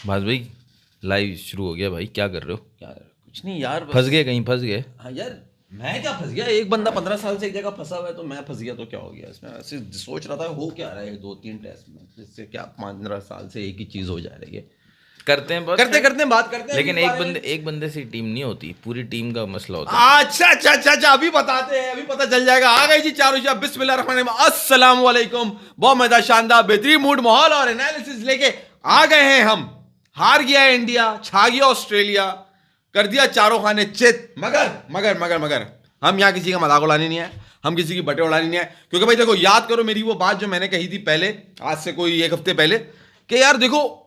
भाज भाई लाइव शुरू हो गया भाई, क्या कर रहे हो? क्या कुछ नहीं यार, फंस गए कहीं, फंस गए? हाँ यार, मैं क्या फंस गया? एक बंदा 15 साल से एक जगह फंसा हुआ है, तो मैं फंस गया तो क्या हो गया इसमें? ऐसे सोच रहा था हो क्या रहा है 2-3 टेस्ट में, जिससे क्या 15 साल से एक ही चीज हो जा रही है। करते हैं बस, करते करते बात करते हैं। लेकिन एक बंदे से टीम नहीं होती, पूरी टीम का मसला होता है। अच्छा अच्छा अच्छा अच्छा, अभी बताते हैं, अभी पता चल जाएगा। आ गई जी चारों शब्द। बिस्मिल्लाहिर्रहमानिर्रहीम, अस्सलाम वालेकुम। बहुत मजा, शानदार, बेहतरीन मूड, माहौल और एनालिसिस लेके आ गए हैं हम। हार गया इंडिया, छा गया ऑस्ट्रेलिया, कर दिया चारों खाने चित। मगर मगर मगर मगर हम यहाँ किसी का मजाक उड़ाने नहीं है, हम किसी की बटे उड़ाने नहीं है। क्योंकि भाई देखो, याद करो मेरी वो बात जो मैंने कही थी पहले, आज से कोई 1 हफ्ते पहले, कि यार देखो,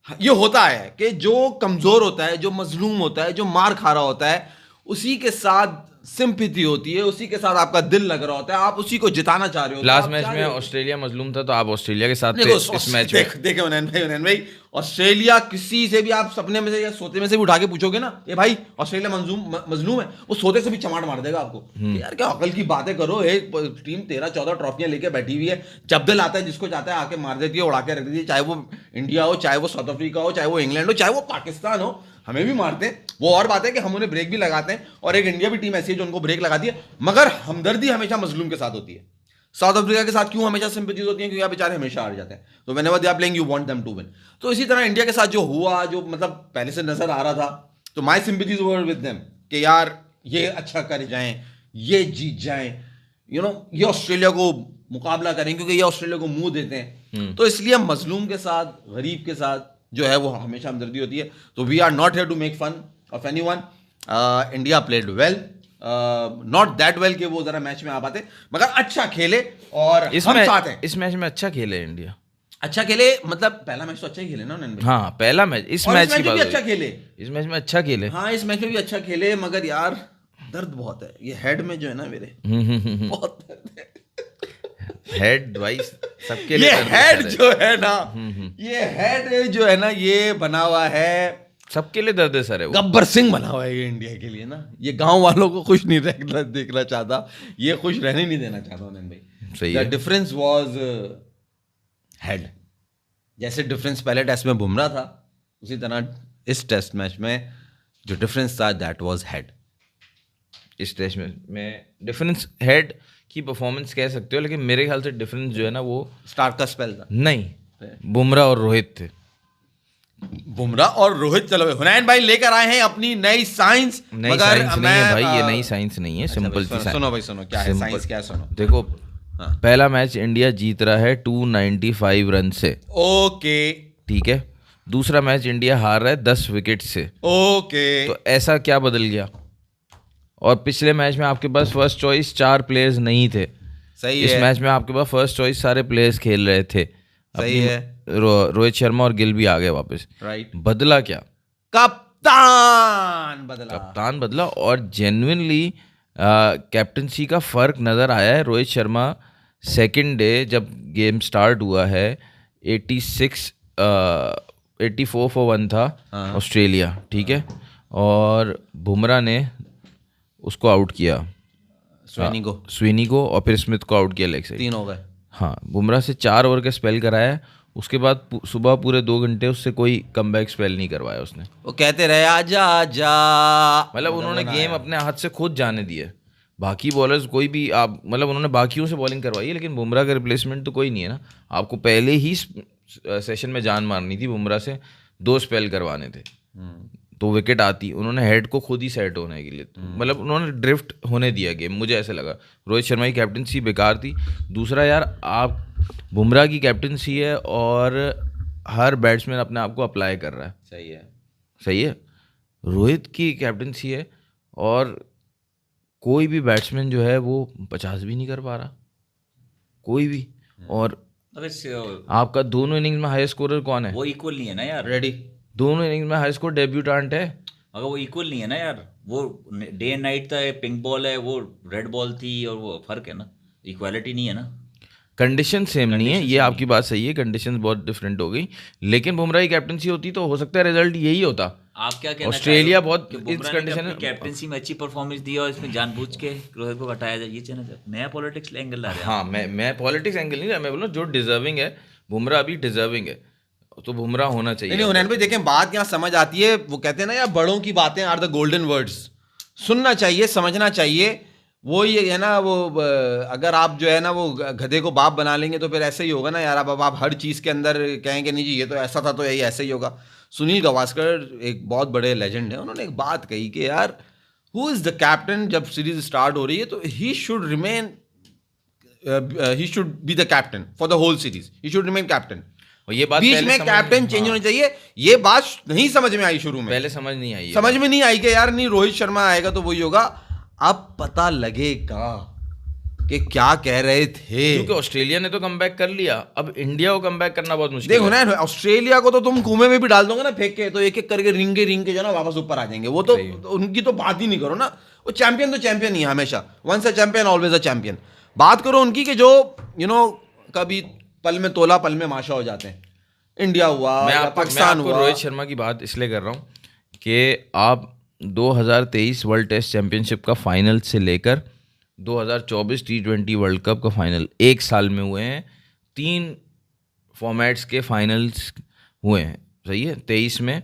ये होता है कि जो कमजोर होता है, जो मजलूम होता है, जो मार खा रहा होता है, उसी के साथ सिंपैथी होती है, उसी के साथ आपका दिल लग रहा होता है, आप उसी को जिताना चाह रहे हो। लास्ट मैच में ऑस्ट्रेलिया मजलूम था, तो आप ऑस्ट्रिया के साथ थे देखो इस मैच में। देखे उनैन भाई, ऑस्ट्रेलिया किसी से भी आप सपने में से या सोते में से भी उठा के पूछोगे ना, ये भाई ऑस्ट्रेलिया मजलूम है, वो सोते से भी चमाट मार देगा आपको। यार क्या अकल की बातें करो, एक टीम 13-14 ट्रॉफियां लेके बैठी हुई है, जब दिल आता है जिसको चाहता है आके मार देती है, उड़ा के रख देती है। चाहे वो इंडिया हो, चाहे वो साउथ अफ्रीका हो, चाहे वो इंग्लैंड हो, चाहे वो पाकिस्तान हो, हमें भी मारते हैं। वो और बात है कि हम उन्हें ब्रेक भी लगाते हैं, और एक इंडिया भी टीम ऐसी है जो उनको ब्रेक लगाती है। मगर हमदर्दी हमेशा मजलूम के साथ होती है। साउथ अफ्रीका के साथ क्यों हमेशा सिंपैथीज होती हैं? क्योंकि आप बेचारे हमेशा हार जाते हैं, तो whenever they are playing you want them to win. तो इसी तरह इंडिया के साथ जो हुआ, जो मतलब पहले से नजर आ रहा था, तो my sympathies were with them कि यार ये अच्छा कर जाएं, ये जीत जाएं, यू नो, ये ऑस्ट्रेलिया को मुकाबला करें, क्योंकि ये ऑस्ट्रेलिया को मुंह देते हैं। तो इसलिए मजलूम के साथ, गरीब के साथ जो है वो हमेशा हमदर्दी होती है। तो we are not here to make fun of anyone. India played well, not that well कि वो जरा मैच में आ पाते, मगर अच्छा खेले और हम साथ हैं। इस मैच में अच्छा खेले इंडिया, अच्छा खेले, मतलब पहला मैच तो अच्छा ही खेले ना उन्होंने। हाँ पहला मैच, इस मैच की बात भी अच्छा खेले, इस मैच में अच्छा खेले। हाँ इस मैच में भी अच्छा खेले, मगर यार दर्द बहुत है ये हेड में जो है ना मेरे, बहुत दर्द है। हेड भाई सबके लिए ये हेड जो है ना, ये हेड जो है ना, ये बना हुआ है, सबके लिए दर्द सर है वो। गब्बर सिंह बना हुआ है ये इंडिया के लिए ना। ये गांव वालों को खुश नहीं देखना चाहता, ये खुश रहने नहीं देना चाहता उन्होंने भाई। सही द है। Difference was head. जैसे डिफरेंस पहले टेस्ट में बुमराह था, उसी तरह इस टेस्ट मैच में जो डिफरेंस था, दैट वाज हेड। इस टेस्ट में डिफरेंस हेड की परफॉर्मेंस कह सकते हो, लेकिन मेरे ख्याल से डिफरेंस जो है ना वो स्टार्ट का स्पेल था। नहीं, बुमराह और रोहित थे। बुमराह और रोहित, चलो हुनैन भाई लेकर आए हैं अपनी नई साइंस। नई साइंस नहीं है भाई, ये नई साइंस नहीं है, सिंपल सी साइंस। सुनो भाई सुनो, क्या है साइंस, क्या सुनो। देखो, पहला मैच इंडिया जीत रहा है 295 रन से, ओके ठीक है। दूसरा मैच इंडिया हार रहा है 10 विकेट से, ओके। तो ऐसा क्या बदल गया? और पिछले मैच में आपके पास फर्स्ट चॉइस 4 प्लेयर्स नहीं थे, सही इस है। मैच में आपके पास फर्स्ट चॉइस सारे प्लेयर्स खेल रहे थे। सही है। रोहित शर्मा और गिल भी आ गए वापस। राइट। बदला क्या? कप्तान बदला, कप्तान बदला, और जेन्युइनली कैप्टनसी का फर्क नजर आया है। रोहित शर्मा सेकंड डे जब गेम स्टार्ट हुआ है 84 फॉर 1 था ऑस्ट्रेलिया, ठीक है, और बुमराह ने उसको आउट किया, स्विनी को, और फिर स्मिथ को आउट किया लेग साइड। 3 हो गए। हाँ, बुमराह से 4 ओवर का स्पेल कराया, उसके बाद सुबह पूरे 2 घंटे उससे कोई कमबैक स्पेल नहीं करवाया उसने। वो कहते रहे आजा आजा, मतलब उन्होंने गेम अपने हाथ से खुद जाने दिए। बाकी बॉलर्स कोई भी आप, मतलब उन्होंने बाकियों से बॉलिंग करवाई है, लेकिन बुमराह का रिप्लेसमेंट तो कोई नहीं है ना। आपको पहले ही सेशन में जान मारनी थी, बुमराह से 2 स्पेल करवाने थे, तो विकेट आती। उन्होंने हेड को खुद ही सेट होने के लिए, मतलब उन्होंने ड्रिफ्ट होने दिया गेम, मुझे ऐसा लगा। रोहित शर्मा की कैप्टनसी बेकार थी। दूसरा यार, आप बुमराह की कैप्टनसी है और हर बैट्समैन अपने आप को अप्लाई कर रहा है। सही है, सही है। रोहित की कैप्टनसी है और कोई भी बैट्समैन जो है वो 50 भी नहीं कर पा रहा, कोई भी। और आपका दोनों इनिंग्स में हाई स्कोरर कौन है? वो इक्वल नहीं है ना यार। रेडी। दोनों इनिंग्स में हाई स्कोर डेब्यूटेंट है, अगर वो इक्वल नहीं है ना यार, वो डे एंड नाइट था, पिंक बॉल है, वो रेड बॉल थी, और वो फर्क है ना, इक्वालिटी नहीं है ना। कंडीशन सेम नहीं है, ये आपकी बात सही है, कंडीशंस बहुत डिफरेंट हो गई। लेकिन बुमराह की कैप्टनसी होती तो हो सकता है रिजल्ट यही होता। आप क्या कहना ऑस्ट्रेलिया चाह रहे हो बहुत कि इस बुमराह ने कंडीशन अपनी कैप्टनसी में अच्छी परफॉर्मेंस दी और इसमें जानबूझ के रोहित को हटाया जाए, ये कहना चाहते? नया पॉलिटिक्स एंगल ला रहे हैं। हाँ, मैं पॉलिटिक्स एंगल नहीं रहा, मैं बोल रहा हूँ जो डिजर्विंग है, बुमराह अभी डिजर्विंग है। तो बुमराह होना चाहिए। नहीं हुनैन भाई देखें, बात यहाँ समझ आती है, वो कहते हैं ना यार, बड़ों की बातें आर द गोल्डन वर्ड्स। सुनना चाहिए, समझना चाहिए। वो ये है ना, वो अगर आप जो है ना वो गधे को बाप बना लेंगे तो फिर ऐसे ही होगा ना यार। अब आप हर चीज़ के अंदर कहेंगे नहीं जी ये तो ऐसा था तो यही ऐसे ही होगा। सुनील गावस्कर एक बहुत बड़े लेजेंड है, उन्होंने एक बात कही कि यार हु इज़ द कैप्टन, जब सीरीज स्टार्ट हो रही है तो he should remain, he should be the captain for the whole series, he should remain captain. और ये बात बीच पहले में समझ कैप्टन चेंज होना चाहिए। ये बात नहीं समझ में आई शुरू में, पहले समझ नहीं आई है। समझ में नहीं आई कि यार नहीं रोहित शर्मा आएगा तो वही होगा। अब पता लगेगा कि क्या कह रहे थे, क्योंकि ऑस्ट्रेलिया ने तो कमबैक कर लिया, अब इंडिया को कमबैक करना बहुत मुश्किल देखो है। ना ऑस्ट्रेलिया को तो तुम कुएं में भी डाल दोगे ना फेंक के, तो एक एक करके रिंग के जो है ना वापस ऊपर आ जाएंगे। वो तो उनकी तो बात ही नहीं करो ना, वो चैंपियन तो चैंपियन ही है हमेशा, once a champion always a champion. बात करो उनकी कि जो कभी पल में तोला पल में माशा हो जाते हैं। इंडिया हुआ मैं या आपको पाकिस्तान हुआ। रोहित शर्मा की बात इसलिए कर रहा हूँ कि आप 2023 वर्ल्ड टेस्ट चैंपियनशिप का फाइनल से लेकर 2024 T20 वर्ल्ड कप का फाइनल एक साल में हुए हैं। 3 फॉर्मेट्स के फाइनल्स हुए हैं, सही है। 23 में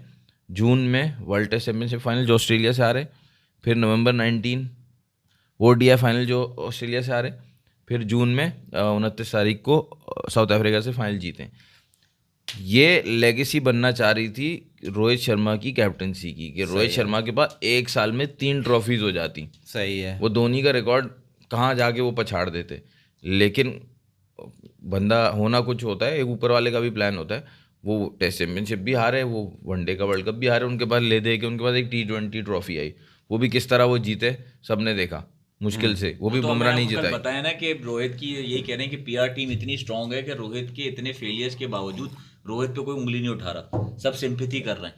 जून में वर्ल्ड टेस्ट चैंपियनशिप फाइनल जो ऑस्ट्रेलिया से हारे, फिर नवंबर 19 ODI फाइनल जो ऑस्ट्रेलिया से हारे, फिर जून में 29 तारीख को साउथ अफ्रीका से फाइनल जीते। ये लेगेसी बनना चाह रही थी रोहित शर्मा की कैप्टनसी की, कि रोहित शर्मा के पास एक साल में 3 ट्रॉफीज हो जाती। सही है। वो धोनी का रिकॉर्ड कहाँ जाके वो पछाड़ देते। लेकिन बंदा होना कुछ होता है, एक ऊपर वाले का भी प्लान होता है। वो टेस्ट चैंपियनशिप भी हारे, वो वनडे का वर्ल्ड कप भी हारे, उनके पास ले दे के उनके पास एक T20 ट्रॉफी आई। वो भी किस तरह वो जीते सबने देखा, मुश्किल से, वो भी तो बुमराह मैंने नहीं आपको कल जिताई। बताया ना कि रोहित की यही कह रहे हैं कि पीआर टीम इतनी स्ट्रांग है कि रोहित के इतने फेलियर्स के बावजूद रोहित पे कोई उंगली नहीं उठा रहा, सब सिंपैथी कर रहे हैं।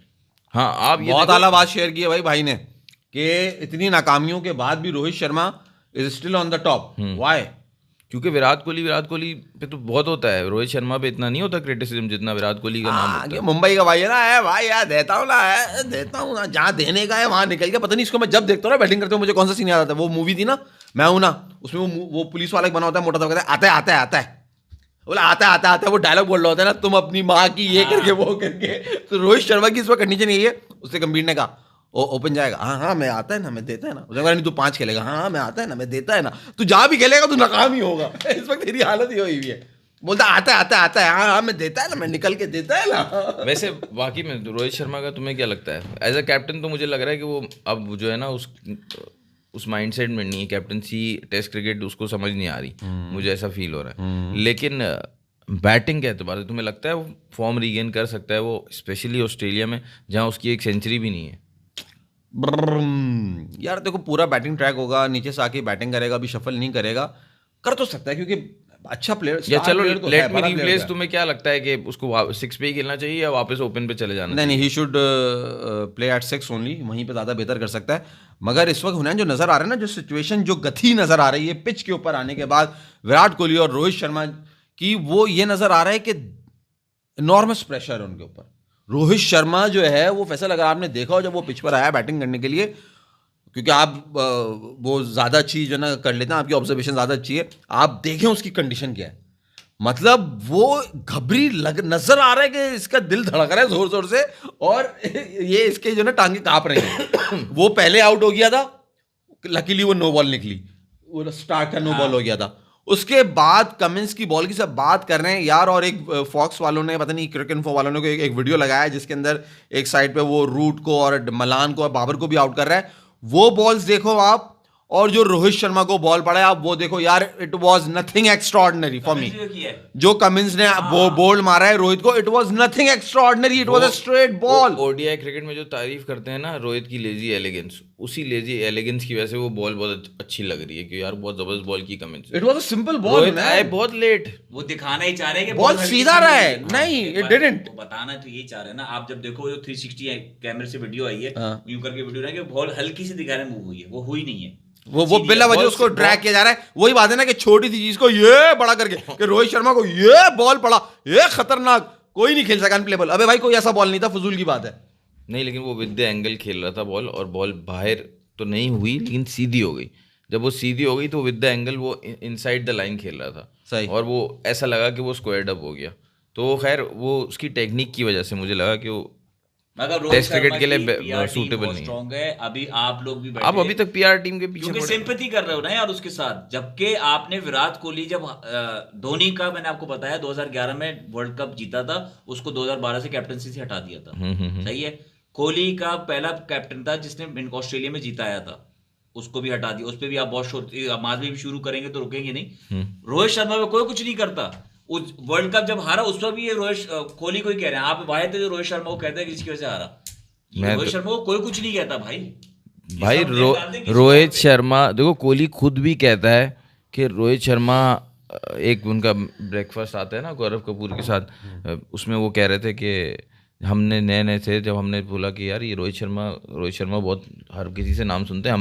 हाँ, आप ये बहुत आला बात शेयर की है भाई ने, कि इतनी नाकामियों के बाद भी Rohit Sharma is still on the top. Why? क्योंकि विराट कोहली पे तो बहुत होता है, रोहित शर्मा पे इतना नहीं होता क्रिटिसिज्म जितना विराट कोहली का नाम होता है। मुंबई का भाई है ना, है भाई यार, देता हूँ ना, है देता हूँ ना, जहाँ देने का है वहां निकल गया। पता नहीं इसको मैं जब देखता हूँ ना बैटिंग करते हुए, मुझे कौन सा सीन याद आता है, वो मूवी थी ना मैं हूं ना, उसमें वो पुलिस वाला एक बना होता है मोटा सा, कहता है आता है आता है आता है, बोला आता है आता है आता है, वो डायलॉग बोल रहा होता है ना, तुम अपनी माँ की ये करके वो करके। तो रोहित शर्मा की इस वक्त कंडीशन यही है। उससे गंभीर ने कहा ओपन जाएगा, हाँ हाँ मैं आता है ना, मैं देता है ना। उसने कहा नहीं तू 5 खेलेगा, हाँ हाँ मैं आता है ना, मैं देता है ना। तू जहाँ भी खेलेगा तू नाकाम ही होगा। इस वक्त तेरी हालत ही हुई है। बोलता आता है आता है आता है, हाँ हाँ मैं देता है ना, मैं निकल के देता है ना। वैसे वाकई में रोहित शर्मा का तुम्हें क्या लगता है एज अ कैप्टन? तो मुझे लग रहा है कि वो अब जो है ना उस माइंडसेट में नहीं है। कैप्टनसी टेस्ट क्रिकेट उसको समझ नहीं आ रही, मुझे ऐसा फील हो रहा है। लेकिन बैटिंग के एतबार से तुम्हें लगता है वो फॉर्म रीगेन कर सकता है, वो स्पेशली ऑस्ट्रेलिया में जहाँ उसकी एक सेंचुरी भी नहीं है? यार देखो, पूरा बैटिंग ट्रैक होगा, नीचे से आके बैटिंग करेगा, अभी शफल नहीं करेगा, कर तो सकता है क्योंकि अच्छा प्लेयर। या चलो लेट मी रिप्लेस, तुम्हें क्या लगता है कि उसको 6 पे ही खेलना चाहिए या वापस ओपन पे चले जाना? नहीं, he should play at 6 only, वहीं पे ज़्यादा बेहतर कर सकता है। मगर इस वक्त हुनैन जो नज़र आ रहा है ना, जो सिचुएशन, जो गति नज़र आ रही है पिच के ऊपर आने के बाद विराट कोहली और रोहित शर्मा की, वो ये नज़र आ रहा है कि इनॉर्मस प्रेशर है उनके ऊपर। रोहित शर्मा जो है वो फैसल, अगर आपने देखा हो जब वो पिच पर आया बैटिंग करने के लिए, क्योंकि आप वो ज़्यादा अच्छी जो ना कर लेते हैं, आपकी ऑब्जर्वेशन ज़्यादा अच्छी है, आप देखें उसकी कंडीशन क्या है। मतलब वो घबरी नजर आ रहा है कि इसका दिल धड़क रहा है जोर जोर से, और ये इसके जो ना टांगे कांप रहे हैं। वो पहले आउट हो गया था, लकीली वो नो बॉल निकली, वो स्टार्ट का नो बॉल हो गया था। उसके बाद कमिंस की बॉल की सब बात कर रहे हैं यार, और एक फॉक्स वालों ने, पता नहीं क्रिकेट इन्फो वालों ने एक वीडियो लगाया है जिसके अंदर एक साइड पे वो रूट को और मलान को और बाबर को भी आउट कर रहा है। वो बॉल्स देखो आप, और जो रोहित शर्मा को बॉल पड़ा है आप वो देखो यार, it was nothing extraordinary for me. जो कमिंस ने वो बोल्ड मारा है रोहित को, it was nothing extraordinary, it was a straight ball. ODI cricket में जो तारीफ करते हैं ना रोहित की लेजी एलिगेंस, उसी लेजी एलिगेंस की वजह से वो बॉल बहुत अच्छी लग रही है कि यार बहुत जबरदस्त बॉल की Cummins. It was a simple ball, Rohit आए बहुत लेट, वो दिखाना ही चाह रहे हैं कि बॉल सीधा रहा है, नहीं इट डिडंट। बताना तो यही चाह रहे हैं ना। आप जब देखो जो 360 कैमरे से वीडियो आई है, यूं करके वीडियो ना, कि बॉल हल्की सी दिखा रहे मूव हुई है, वो हुई नहीं है। वो बिला वजह उसको ड्रैग किया जा रहा है। वही बात है ना कि छोटी सी चीज को ये बड़ा करके, कि रोहित शर्मा को ये बॉल पड़ा, ये खतरनाक, कोई नहीं खेल सका, अनप्लेबल। अबे भाई कोई ऐसा बॉल नहीं था, फजूल की बात है। नहीं, लेकिन वो विद द एंगल खेल रहा था बॉल, और बॉल बाहर तो नहीं हुई लेकिन सीधी हो गई। जब वो सीधी हो गई तो विद द एंगल वो इनसाइड द लाइन खेल रहा था, सही, और वो ऐसा लगा कि वो स्क्वायर्ड अप हो गया। तो खैर वो उसकी टेक्निक की वजह से मुझे लगा कि वो मगर रोहित टेस्ट क्रिकेट शर्मा के लिए की PR टीम suitable बहुत नहीं है। स्ट्रांग है। अभी आप लोग भी आप बैठे अभी तक पीआर टीम के पीछे क्योंकि पड़े। सिंपैथी कर रहे हो ना यार उसके साथ, जबकि आपने विराट कोहली जब धोनी का मैंने आपको बताया 2011 में वर्ल्ड कप जीता था, उसको 2012 से कैप्टनसी से हटा दिया था। सही है। कोहली का पहला कैप्टन था जिसने ऑस्ट्रेलिया में जीताया था, उसको भी हटा दिया। उस पर भी आप बहुत शोर माजवी भी शुरू करेंगे तो रुकेंगे नहीं। रोहित शर्मा में कोई कुछ नहीं करता। उस वर्ल्ड कप जब हारा उस पर भी ये कोहली को ही कह रहे हैं, आप वाहे थे जो रोहित शर्मा को कहते हैं किसकी वजह से हारा। रोहित शर्मा को कोई कुछ नहीं कहता भाई। भाई रोहित शर्मा देखो, कोहली खुद भी कहता है कि रोहित शर्मा एक उनका ब्रेकफास्ट आता है ना गौरव कपूर के साथ, उसमें वो कह रहे थे कि हमने नए नए थे जब हमने बोला कि यार ये रोहित शर्मा बहुत हर किसी से नाम सुनते हैं,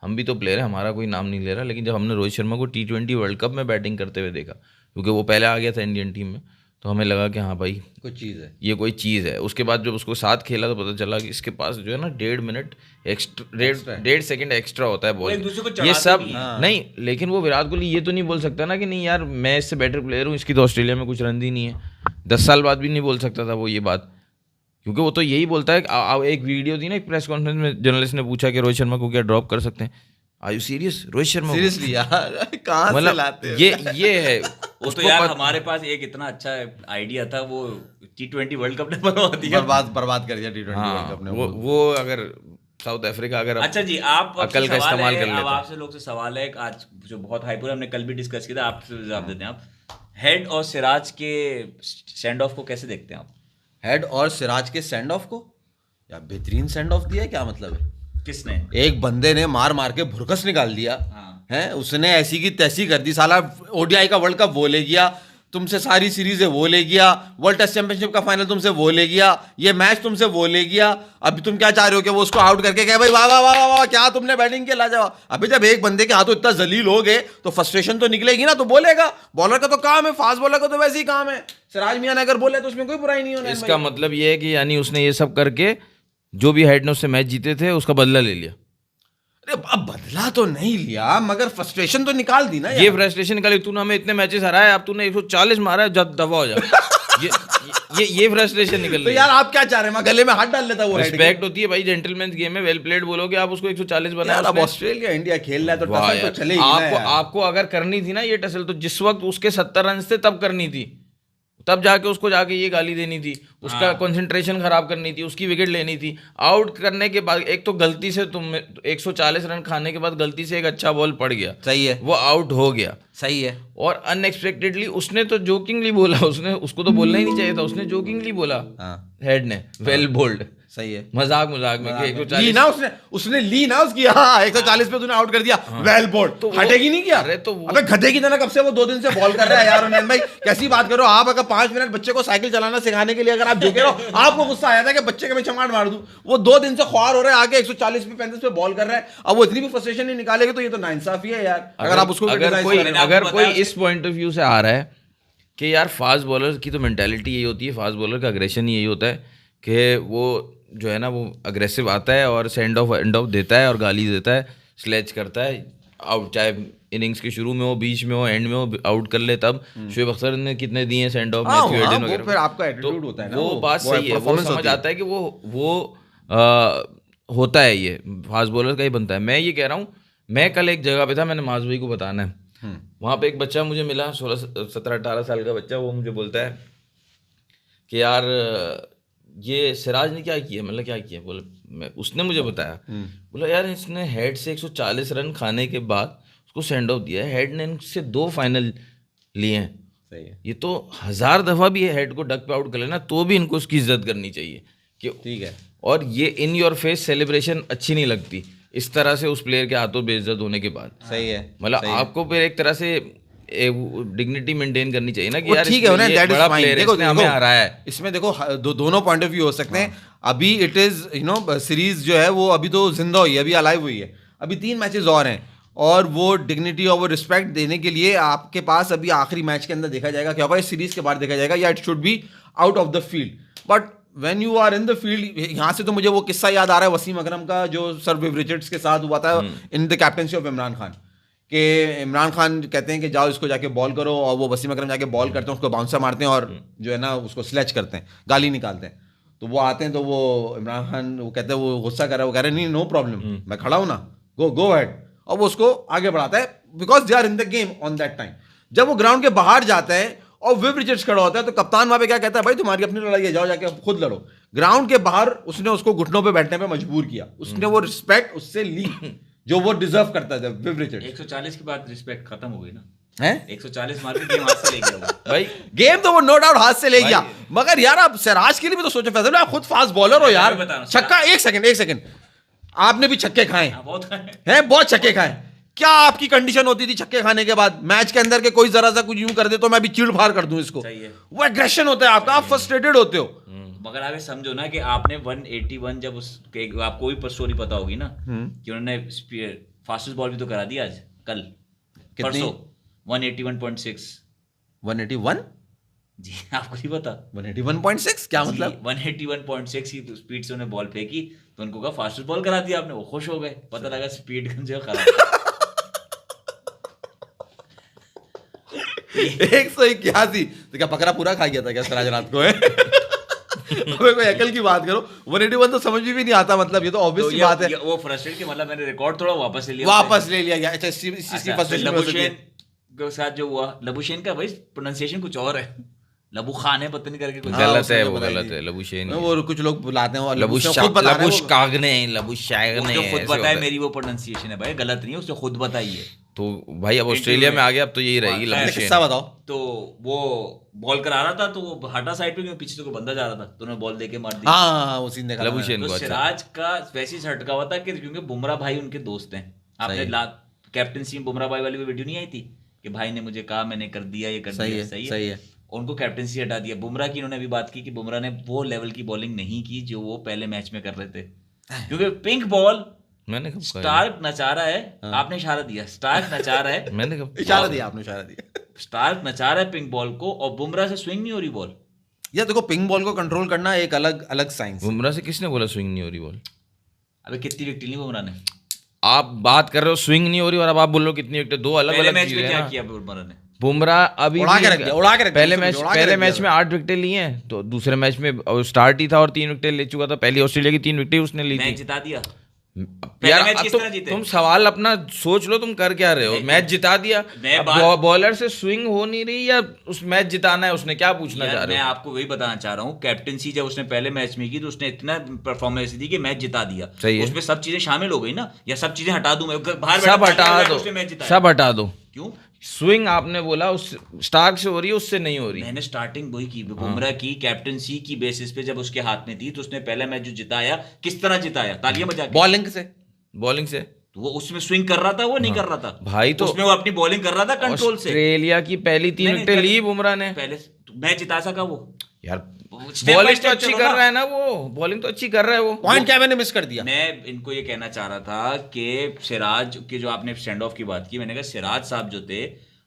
हम भी तो प्लेयर हैं, हमारा कोई नाम नहीं ले रहा। लेकिन जब हमने रोहित शर्मा को T20 वर्ल्ड कप में बैटिंग करते हुए देखा, क्योंकि वो पहले आ गया था इंडियन टीम में, तो हमें लगा कि हाँ भाई कुछ चीज़ है, ये कोई चीज़ है। उसके बाद जब उसको साथ खेला तो पता चला कि इसके पास जो है ना 1.5 मिनट एक्स्ट्रा 1.5 सेकंड एक्स्ट्रा होता है एक बॉल। दूसरे को ये चढ़ाते सब भी नहीं, लेकिन वो विराट कोहली ये तो नहीं बोल सकता ना कि नहीं यार मैं इससे बेटर प्लेयर हूँ, इसकी तो ऑस्ट्रेलिया में कुछ रन ही नहीं है। 10 साल बाद भी नहीं बोल सकता था वो ये बात, क्योंकि वो तो यही बोलता है। एक वीडियो थी ना, एक प्रेस कॉन्फ्रेंस में जर्नलिस्ट ने पूछा कि रोहित शर्मा को क्या ड्रॉप कर सकते हैं, are you serious Rohit Sharma? Seriously यार कहाँ से लाते हो? ये है वो तो यार हमारे पास एक इतना अच्छा आइडिया था, वो T20 वर्ल्ड कप ने बनवा दिया, बर्बाद कर दिया T20 वर्ल्ड कप ने। वो अगर साउथ अफ्रीका अगर अच्छा जी, आप अकल का इस्तेमाल कर लेते। अब आपसे लोग से सवाल है आज जो बहुत हाइप हो रहा है, हमने कल भी डिस्कस किया था, आपसे जवाब देते हैं आप। हेड और सिराज के सेंड ऑफ को कैसे देखते हैं आप? हेड और सिराज के सेंड ऑफ को या बेहतरीन सेंड ऑफ दिया है, क्या मतलब है? किसने? एक बंदे ने मार के भुरकस निकाल दिया है, उसने ऐसी की तैसी कर दी। साला ओडीआई का वर्ल्ड कप वो ले गया तुमसे, सारी सीरीज वो ले गया, वर्ल्ड टेस्ट चैंपियनशिप का फाइनल तुमसे वो ले गया, ये मैच तुमसे वो ले गया। अभी तुम क्या चाह रहे हो कि वो उसको आउट करके कहे भाई वाह वाह वाह वाह क्या तुमने बैटिंग के लाजवाब। अभी जब एक बंदे के हाथों इतना जलील हो गए तो फ्रस्ट्रेशन तो निकलेगी ना, तो बोलेगा। बॉलर का तो काम है, फास्ट बॉलर का तो वैसे ही काम है। सिराज मियां ने अगर बोले तो उसमें कोई बुराई नहीं होना। इसका मतलब ये है कि यानी उसने ये सब करके जो भी हेड ने उससे मैच जीते थे उसका बदला ले लिया। अरे अब बदला तो नहीं लिया मगर फ्रस्ट्रेशन तो निकाल दी ना यार। ये फ्रस्ट्रेशन निकाली, तूने हमें इतने मैचेस हराए, अब तूने 140 मारा है, जब दफा हो जा। ये फ्रस्ट्रेशन निकल तो रही यार आप क्या चाह रहे हैं? मैं गले में हाथ डाल लेता वो। रिस्पेक्ट होती है भाई, जेंटलमैन गेम में, वेल प्लेड बोलोगे आप उसको 140 बनाया। अब ऑस्ट्रेलिया इंडिया खेल रहा है तो टसल तो चलेगी ना यार। आपको अगर करनी थी ना ये टसल, तो जिस वक्त उसके 70 रन थे तब करनी थी, तब जाके उसको जाके ये गाली देनी थी, उसका कंसंट्रेशन खराब करनी थी, उसकी विकेट लेनी थी। आउट करने के बाद एक तो गलती से तुम 140 रन खाने के बाद गलती से एक अच्छा बॉल पड़ गया, सही है, वो आउट हो गया, सही है। और अनएक्सपेक्टेडली उसने तो जोकिंगली बोला, उसको तो बोलना ही नहीं चाहिए था, उसने जोकिंगली बोला हेड ने, वेल बोल्ड, सही है। मजाक में ली ना उसने ली ना उसकी, हाँ 140 पे तूने आउट कर दिया, वेल बोल्ड, तो हटेगी नहीं क्या? अरे तो अबे गधे की तरह कब से वो 2 दिन से बॉल कर रहा है यार। उन्नयन भाई कैसी बात करो आप? अगर 5 मिनट बच्चे को साइकिल चलाना सिखाने के लिए अगर आप झुके रहो, आपको गुस्सा आया था कि बच्चे का मैं चमाट मार दूं। वो 2 दिन से ख्वार हो रहा है, आगे 140 पे 35 पे बॉल कर रहा है, अब वो इतनी भी फ्रस्ट्रेशन नहीं निकालेगी तो ये तो नाइंसाफी है यार। अगर आप उसको अगर कोई इस पॉइंट ऑफ व्यू से आ रहा है कि यार फास्ट बॉलर की तो मेंटालिटी यही होती है, फास्ट बॉलर का अग्रेशन यही होता है कि वो जो है ना वो अग्रेसिव आता है और सेंड ऑफ एंड ऑफ देता है और गाली देता है, स्लेज करता है आउट, चाहे इनिंग्स के शुरू में हो, बीच में हो, एंड में हो, आउट कर ले तब। शुएब अख्तर ने कितने दिए हैं सेंड ऑफ, मैथ्यू हेडन वगैरह। फिर आपका एटीट्यूड होता है ना, वो बात सही है, वो समझ आता है कि वो होता है, ये फास्ट बॉलर का ही बनता है। मैं ये कह रहा हूँ, मैं कल एक जगह पे था, मैंने माज भाई को बताना है, वहाँ पे एक बच्चा मुझे मिला, 17-18 साल का बच्चा, वो मुझे बोलता है कि यार ये सिराज ने क्या किया, मतलब क्या किया? बोले उसने मुझे बताया, बोला यार इसने हेड से 140 रन खाने के बाद उसको सेंड ऑफ दिया है, हेड ने इनसे 2 फाइनल लिए हैं। सही है। ये तो 1000 दफ़ा भी हेड को डक पे आउट कर लेना तो भी इनको उसकी इज्जत करनी चाहिए कि ठीक है। और ये इन योर फेस सेलिब्रेशन अच्छी नहीं लगती इस तरह से उस प्लेयर के हाथों बेइज्जत होने के बाद। सही है, मतलब आपको फिर एक तरह से डिग्निटी मेंटेन करनी चाहिए ना कि यार ठीक है ना, दैट इज फाइन। देखो हमें हरा है, इसमें देखो दोनों पॉइंट ऑफ व्यू हो सकते हैं। अभी इट इज सीरीज जो है वो अभी तो जिंदा हुई है, अभी अलाइव हुई है, अभी 3 मैचेस और हैं, और वो डिग्निटी और वो रिस्पेक्ट देने के लिए आपके पास अभी आखिरी मैच के अंदर देखा जाएगा क्या होगा, इस सीरीज के बाद देखा जाएगा, या it should be out of the field. But when you are in the field, यहाँ से तो मुझे वो किस्सा याद आ रहा है वसीम अकरम का जो सर विव रिचर्ड्स के साथ हुआ था in the captaincy of Imran Khan, कि इमरान खान कहते हैं कि जाओ इसको जाके बॉल करो, और वो वसीम अकरम जाके बॉल करते हैं, उसको बाउंसर मारते हैं और जो है ना उसको स्लेच करते हैं, गाली निकालते हैं। तो वो आते हैं तो वो इमरान खान वो कहते हैं, वो गुस्सा कर रहा है, वो कह रहे हैं नहीं नो प्रॉब्लम, मैं खड़ा हूँ ना, गो अहेड, और वो उसको आगे बढ़ाता है because they are in the game on that time. जब वो ग्राउंड के बाहर जाता है और विव रिचर्ड्स खड़ा होता है तो कप्तान वहां पे क्या कहता है, भाई तुम्हारी अपनी लड़ाई है, जाओ जाके खुद लड़ो। ग्राउंड के बाहर उसने उसको घुटनों पे बैठने पे मजबूर किया, उसने वो रिस्पेक्ट उससे ली जो वो डिजर्व करता था विव रिचर्ड्स। 140 के बाद रिस्पेक्ट खत्म हो गई ना, हैं 140 मार के गेम हाथ से ले गया वो। भाई गेम तो वो नो डाउट हाथ से ले गया, मगर यार आप सिराज के लिए भी तो सोचो फैजल, आप खुद फास्ट बॉलर हो यार। मैं बता रहा हूँ, छक्का, एक सेकंड, आपने भी छक्के खाए हाँ, बहुत है। हैं, बहुत छक्के खाए। क्या आपकी कंडीशन होती थी छक्के खाने के बाद? मैच के अंदर के कोई जरा सा कुछ यूं कर दे तो मैं भी चीड़ फाड़ कर दूं इसको। सही है। वो एग्रेशन होता है आपका, आप फ्रस्ट्रेटेड होते हो। मगर आप ये समझो ना कि आपने 181 जब आपको भी स्टोरी पता होगी ना कि उन्होंने फास्टेस्ट बॉल भी तो करा दी आज कल परसों 181.6। 181 जी आपको नहीं पता? 181.6 क्या मतलब? 181.6 की स्पीड से उन्हें बॉल फेंकी तो उनको कहा फास्टेस्ट बॉल करा दिया आपने, वो खुश हो गए, पता लगा स्पीड जो है खराब। 181 तो क्या बकरा पूरा खा गया था क्या सिराज रात को? हमें कोई अकल की बात करो, 181 तो समझ भी नहीं आता, मतलब ये तो ऑब्वियस सी बात है। वो फ्रस्ट्रेट के मतलब मैंने रिकॉर्ड थोड़ा वापस ले लिया, वापस ले लिया गया। अच्छा इसकी frustration हो सकती है। लबुशेन के साथ जो हुआ, लबुशेन का भाई प्रोनाउंसिएशन कुछ और है, लबू खान है पता नहीं करके कुछ गलत है, वो बताई गलत थी। है, लबुशेन वो कुछ लोग बुलाते हैं और लबुश खुद बता रहा है लबुश वो। कागने लबुश शागने जो खुद ऐसे बताए होता है। मेरी वो प्रोनाउंसिएशन है भाई, गलत नहीं है, उसने खुद बताई है। तो भाई अब ऑस्ट्रेलिया में आ गया, अब तो यही रहेगी हाँ, लबुशेन। किस्सा बताओ। तो वो बॉल करा रहा था तो वो हटा साइड पे, क्योंकि पीछे से कोई बंदा जा रहा था तो उन्होंने बॉल देके मार दी। हाँ वो सीन देखा था लबुशेन तो को। अच्छा सिराज का वैसे ही झटका हुआ था कि क्योंकि बुमराह भाई उनके दोस्त हैं। आपने कैप्टनसी में बुमराह भाई वाली वीडियो नहीं आई थी कि भाई ने मुझे कहा मैंने कर दिया, ये कर दिया, सही है। उनको कैप्टनसी हटा दिया। बुमराह की इन्होंने अभी बात की कि बुमराह ने वो लेवल की बॉलिंग नहीं की जो वो पहले मैच में कर रहे थे, क्योंकि पिंक बॉल मैंने कब कहा? स्टार्क नचा रहा है। आपने इशारा दिया, स्टार्क नचा रहा है। मैंने कब इशारा दिया आपने, इशारा दिया। स्टार्क नचा रहा है पिंक बॉल को और बुमराह से स्विंग नहीं हो रही बॉल। यार देखो पिंक बॉल को कंट्रोल करना एक अलग अलग साइंस। बुमराह से किसने बोला स्विंग नहीं हो रही बॉल? अबे कितनी विकेट ली बुमराह ने? आप बात कर रहे हो स्विंग नहीं हो रही और अब आप बोल रहे हो कितनी विकेट, दो अलग पहले अलग मैच चीजें में हैं क्या ना। किया बुमराह ने? बुमराह अभी उड़ा के भी- रख दिया, उड़ा के रख दिया, पहले उड़ा मैच के रख मैच दिया में 8 विकेटें ली हैं, तो दूसरे मैच में स्टार्ट ही था और 3 विकेटें ले चुका था। पहली ऑस्ट्रेलिया की 3 विकेटें उसने ली मैच थी। जिता दिया। यार मैच अब किस तो तरह जीते? तुम सवाल अपना सोच लो, तुम कर क्या रहे हो? मैच जिता दिया, मैं अब बॉलर से स्विंग हो नहीं रही या उस मैच जिताना है, उसने क्या पूछना चाह यार रहे मैं हो? आपको वही बताना चाह रहा हूँ, कैप्टनसी जब उसने पहले मैच में की तो उसने इतना परफॉर्मेंस दी कि मैच जिता दिया। सही है। उसमें सब चीजें शामिल हो गई ना, या सब चीजें हटा दूं मैं, बाहर सब बैठा हटा बैठा दो, उसने मैच जिताया। सब हटा दो। क्यों? स्विंग आपने बोला उस स्टार्क से हो रही है, उससे नहीं हो रही। मैंने स्टार्टिंग वही की, बुमराह की कैप्टनसी की बेसिस पे जब उसके हाथ में थी तो उसने पहला मैच जो जिताया किस तरह जिताया? तालियां बजा के, बॉलिंग से, बॉलिंग से तो वो उसमें स्विंग कर रहा था, वो नहीं कर रहा था भाई, तो उसमें वो अपनी बॉलिंग कर रहा था कंट्रोल से। ऑस्ट्रेलिया की पहली 3 नहीं, विकेटें नहीं, ली बुमराह ने। पहले मैच जिता सका वो यार Step by बॉलिंग तो step अच्छी चलो कर ना। रहा है ना, वो बॉलिंग तो अच्छी कर रहा है वो। पॉइंट क्या मैंने मिस कर दिया? मैं इनको ये कहना चाह रहा था कि सिराज के जो आपने स्टैंड ऑफ की बात की, मैंने कहा सिराज साहब जो थे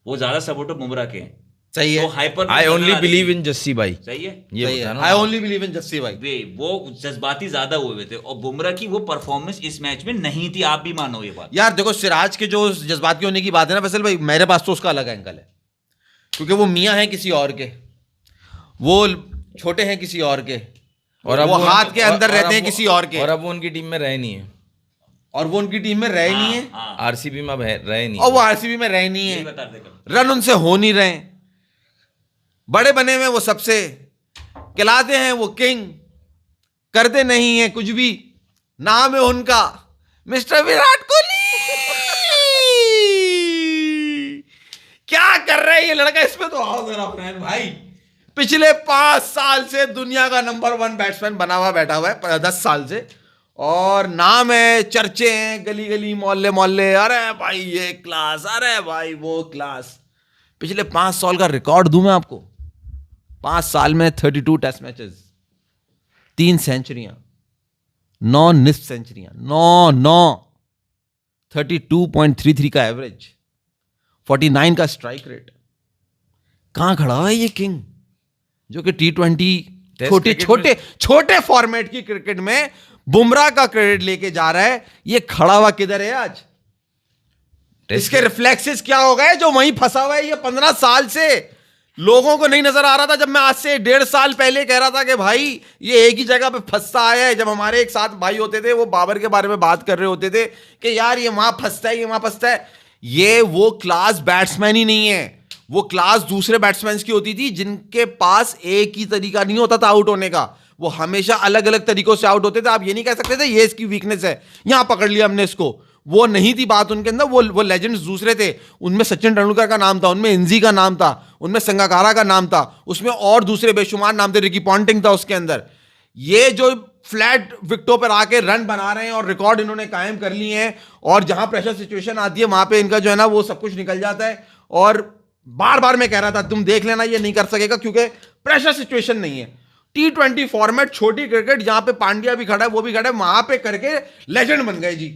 वो ज्यादा सपोर्टर बुमराह के हैं। सही तो है, hyper I only believe in Jassi भाई, सही है, ये बता ना। I only believe in Jassi भाई। वो जज्बाती ज्यादा हुए हुए थे और बुमराह की वो परफॉर्मेंस इस मैच में नहीं थी, आप भी मानो ये बात। यार देखो सिराज के जो जज्बाती होने की बात है ना फैसल भाई, मेरे पास तो उसका अलग एंगल है, क्योंकि वो मियाँ हैं किसी और के, वो छोटे हैं किसी और के, और अब वो हाथ के अंदर रहते हैं किसी और के, और अब वो उनकी टीम में रहे नहीं है, और वो उनकी टीम में रहे नहीं है, हाँ, आरसीबी में अब रहे नहीं और है। वो आरसीबी में रहे नहीं यही है, बता देगा। रन उनसे हो नहीं रहे, बड़े बने हुए वो सबसे, कहलाते हैं वो किंग, करते नहीं है कुछ भी, नाम है उनका मिस्टर विराट कोहली। क्या कर रहा है ये लड़का? इसमें तो आओ जरा फ्रेंड भाई, पिछले 5 साल से दुनिया का नंबर 1 बैट्समैन बना हुआ बैठा हुआ है, 10 साल से, और नाम है, चर्चे हैं गली गली मोहल्ले मोहल्ले, अरे भाई ये क्लास, अरे भाई वो क्लास। पिछले 5 साल का रिकॉर्ड दूं मैं आपको, 5 साल में 32 टेस्ट मैचेस, 3 सेंचुरियां, 9 निफ्ट सेंचुरियां, 9 32.33 का एवरेज, 49 का स्ट्राइक रेट। कहां खड़ा है ये किंग जो कि T20 छोटे क्रिकेट छोटे छोटे फॉर्मेट की क्रिकेट में बुमराह का क्रेडिट लेके जा रहा है? ये खड़ा हुआ किधर है आज? इसके रिफ्लेक्सेस क्या हो गए जो वहीं फंसा हुआ है ये 15 साल से, लोगों को नहीं नजर आ रहा था। जब मैं आज से 1.5 साल पहले कह रहा था कि भाई ये एक ही जगह पे फंसता आया है, जब हमारे एक साथ भाई होते थे वो बाबर के बारे में बात कर रहे होते थे कि यार ये वहां फंसता है, ये वहां फंसता है, ये वो क्लास बैट्समैन ही नहीं है। वो क्लास दूसरे बैट्समैन की होती थी जिनके पास एक ही तरीका नहीं होता था आउट होने का, वो हमेशा अलग अलग तरीकों से आउट होते थे। आप ये नहीं कह सकते थे ये इसकी वीकनेस है, यहां पकड़ लिया हमने इसको, वो नहीं थी बात उनके अंदर। वो लेजेंड्स दूसरे थे, उनमें सचिन तेंदुलकर का नाम था, उनमें इंजी का नाम था, उनमें संगाकारा का नाम था, उसमें और दूसरे बेशुमार नाम थे, रिकी पॉन्टिंग था उसके अंदर। ये जो फ्लैट विकेटों पर आके रन बना रहे हैं और रिकॉर्ड इन्होंने कायम कर लिए हैं, और जहां प्रेशर सिचुएशन आती है वहां पे इनका जो है ना वो सब कुछ निकल जाता है। और बार बार मैं कह रहा था तुम देख लेना ये नहीं कर सकेगा क्योंकि प्रेशर सिचुएशन नहीं है। T20 फॉर्मेट, छोटी क्रिकेट, जहां पे पांड्या भी खड़ा है वो भी खड़ा है, वहां पे करके लेजेंड बन गए जी।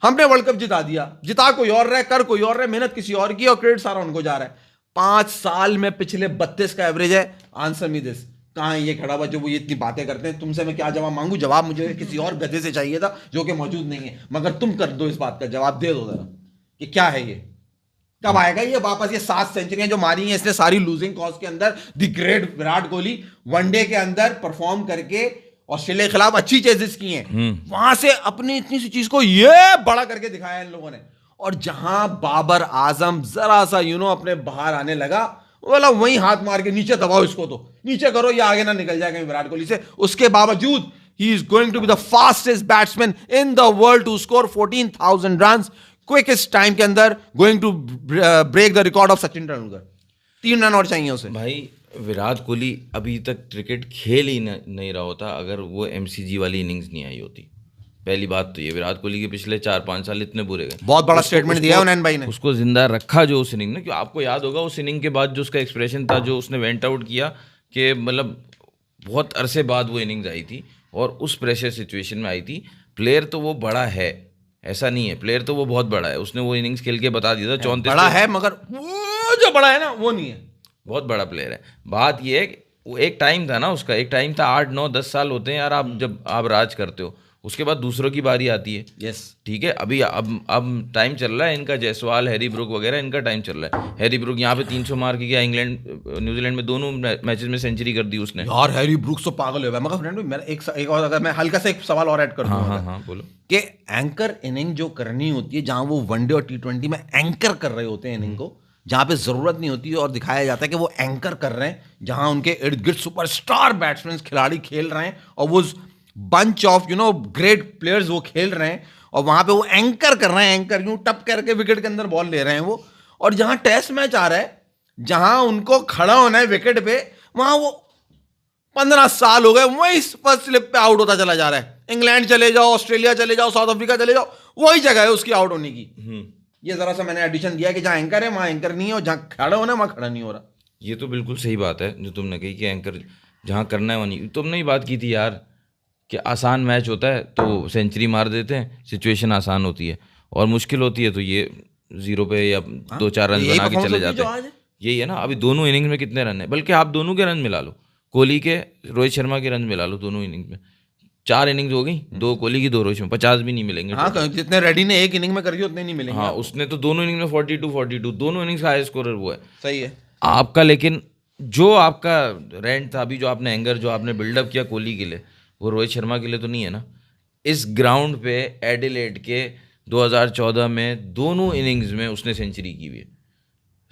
हमने वर्ल्ड कप जिता दिया, जिता कोई और रहे, कर कोई और रहे, मेहनत किसी और की, और क्रेडिट सारा उनको जा रहा है। 5 साल में पिछले 32 का एवरेज है। आंसर मी दिस, कहां है ये खड़ा हुआ जो वो ये इतनी बातें करते हैं? तुमसे मैं क्या जवाब मांगू? जवाब मुझे किसी और गधे से चाहिए था जो कि मौजूद नहीं है, मगर तुम कर दो इस बात का जवाब, दे दो जरा कि क्या है ये, कब आएगा ये वापस? ये 7 सेंचुरियां जो मारी हैं इसने सारी लूजिंग कॉज के अंदर। The great Virat Kohli one day के अंदर परफॉर्म करके ऑस्ट्रेलिया के खिलाफ अच्छी चेजेस की हैं, वहां से अपनी इतनी सी चीज को ये बड़ा करके दिखाया इन लोगों ने। और जहां बाबर आजम जरा सा अपने बाहर आने लगा, बोला वहीं हाथ मार के नीचे दबाओ इसको, तो नीचे करो, ये आगे ना निकल जाए कहीं विराट कोहली से। उसके बावजूद he is going to be the fastest batsman in the world to score 14,000 run quickest time के अंदर, going to break the record of Sachin Tendulkar. 3 run और चाहिए उसे। भाई विराट कोहली अभी तक क्रिकेट खेल ही नहीं रहा होता अगर वो MCG वाली इनिंग्स नहीं आई होती। पहली बात तो ये, विराट कोहली के पिछले 4-5 साल इतने बुरे गए। बहुत बड़ा स्टेटमेंट दिया है उन्नयन भाई ने, उसको जिंदा रखा जो उस इनिंग ने। क्योंकि आपको याद होगा उस इनिंग के बाद जो उसका एक्सप्रेशन था, जो उसने वेंट आउट किया, कि मतलब बहुत अरसे बाद वो इनिंग्स आई थी और उस प्रेशर सिचुएशन में आई थी। प्लेयर तो वो बड़ा है, ऐसा नहीं है, प्लेयर तो वो बहुत बड़ा है, उसने वो इनिंग्स खेल के बता दिया था। 34 बड़ा है मगर वो जो बड़ा है ना वो नहीं है, बहुत बड़ा प्लेयर है। बात ये है कि वो एक टाइम था ना, उसका एक टाइम था, 8, 9, 10 साल होते हैं यार आप जब आप राज करते हो, उसके बाद दूसरों की बारी आती है। यस ठीक है, अभी अब टाइम चल रहा है इनका, जायसवाल, हैरी ब्रुक वगैरह, इनका टाइम चल रहा है। हैरी ब्रुक यहाँ पे 300 मार के गया, इंग्लैंड न्यूजीलैंड में दोनों मैचेस में सेंचुरी कर दी उसने। यार हैरी ब्रुक्स तो पागल हो गया। मगर फ्रेंड मेरा एक और, अगर मैं हल्का सा एक सवाल और ऐड कर दूं, हाँ बोलो, कि एंकर इनिंग जो करनी होती है, जहां वो वनडे और T20 में एंकर कर रहे होते हैं इनिंग को, जहां पे जरूरत नहीं होती है और दिखाया जाता है कि वो एंकर कर रहे हैं, जहां उनके इर्द गिर्द सुपरस्टार बैट्समैन खिलाड़ी खेल रहे हैं और वो बंच ऑफ ग्रेट प्लेयर्स वो खेल रहे हैं, और वहां पे वो एंकर कर रहे हैं, एंकर टप करके विकेट के अंदर बॉल ले रहे हैं वो। और जहां टेस्ट मैच आ रहा है, जहां उनको खड़ा होना है विकेट पे, वहां वो 15 साल हो गए वही फर्स्ट स्लिप पे आउट होता चला जा रहा है। इंग्लैंड चले जाओ, ऑस्ट्रेलिया चले जाओ, साउथ अफ्रीका चले जाओ, वही जगह है उसकी आउट होने की। ये जरा सा मैंने एडिशन दिया कि जहां एंकर है वहां एंकर नहीं है, और जहां खड़ा होना है वहां खड़ा नहीं हो रहा। ये तो बिल्कुल सही बात है जो तुमने कही कि एंकर जहाँ करना है वहाँ नहीं। तुमने ही बात की थी यार कि आसान मैच होता है तो सेंचुरी मार देते हैं, सिचुएशन आसान होती है, और मुश्किल होती है तो ये 0 पे या 2-4 रन बना के चले जाते हैं। यही है ना, अभी दोनों इनिंग्स में कितने रन है, बल्कि आप दोनों के रन मिला लो, कोहली के, रोहित शर्मा के रन मिला लो, दोनों इनिंग्स में 4 इनिंग्स हो गई, 2 कोहली की 2 रोहित शर्मा, 50 भी नहीं मिलेंगे। हाँ, जितने रेडी ने एक इनिंग में करी उतने नहीं मिलेंगे। हाँ, उसने तो दोनों इनिंग में 42, दोनों इनिंग्स का हाई स्कोरर वो है। सही है आपका, लेकिन जो आपका रेंट था अभी, जो आपने एंगर जो आपने बिल्डअप किया कोहली के लिए, वो रोहित शर्मा के लिए तो नहीं है ना। इस ग्राउंड पे एडिलेड के 2014 में दोनों इनिंग्स में उसने सेंचुरी की हुई है।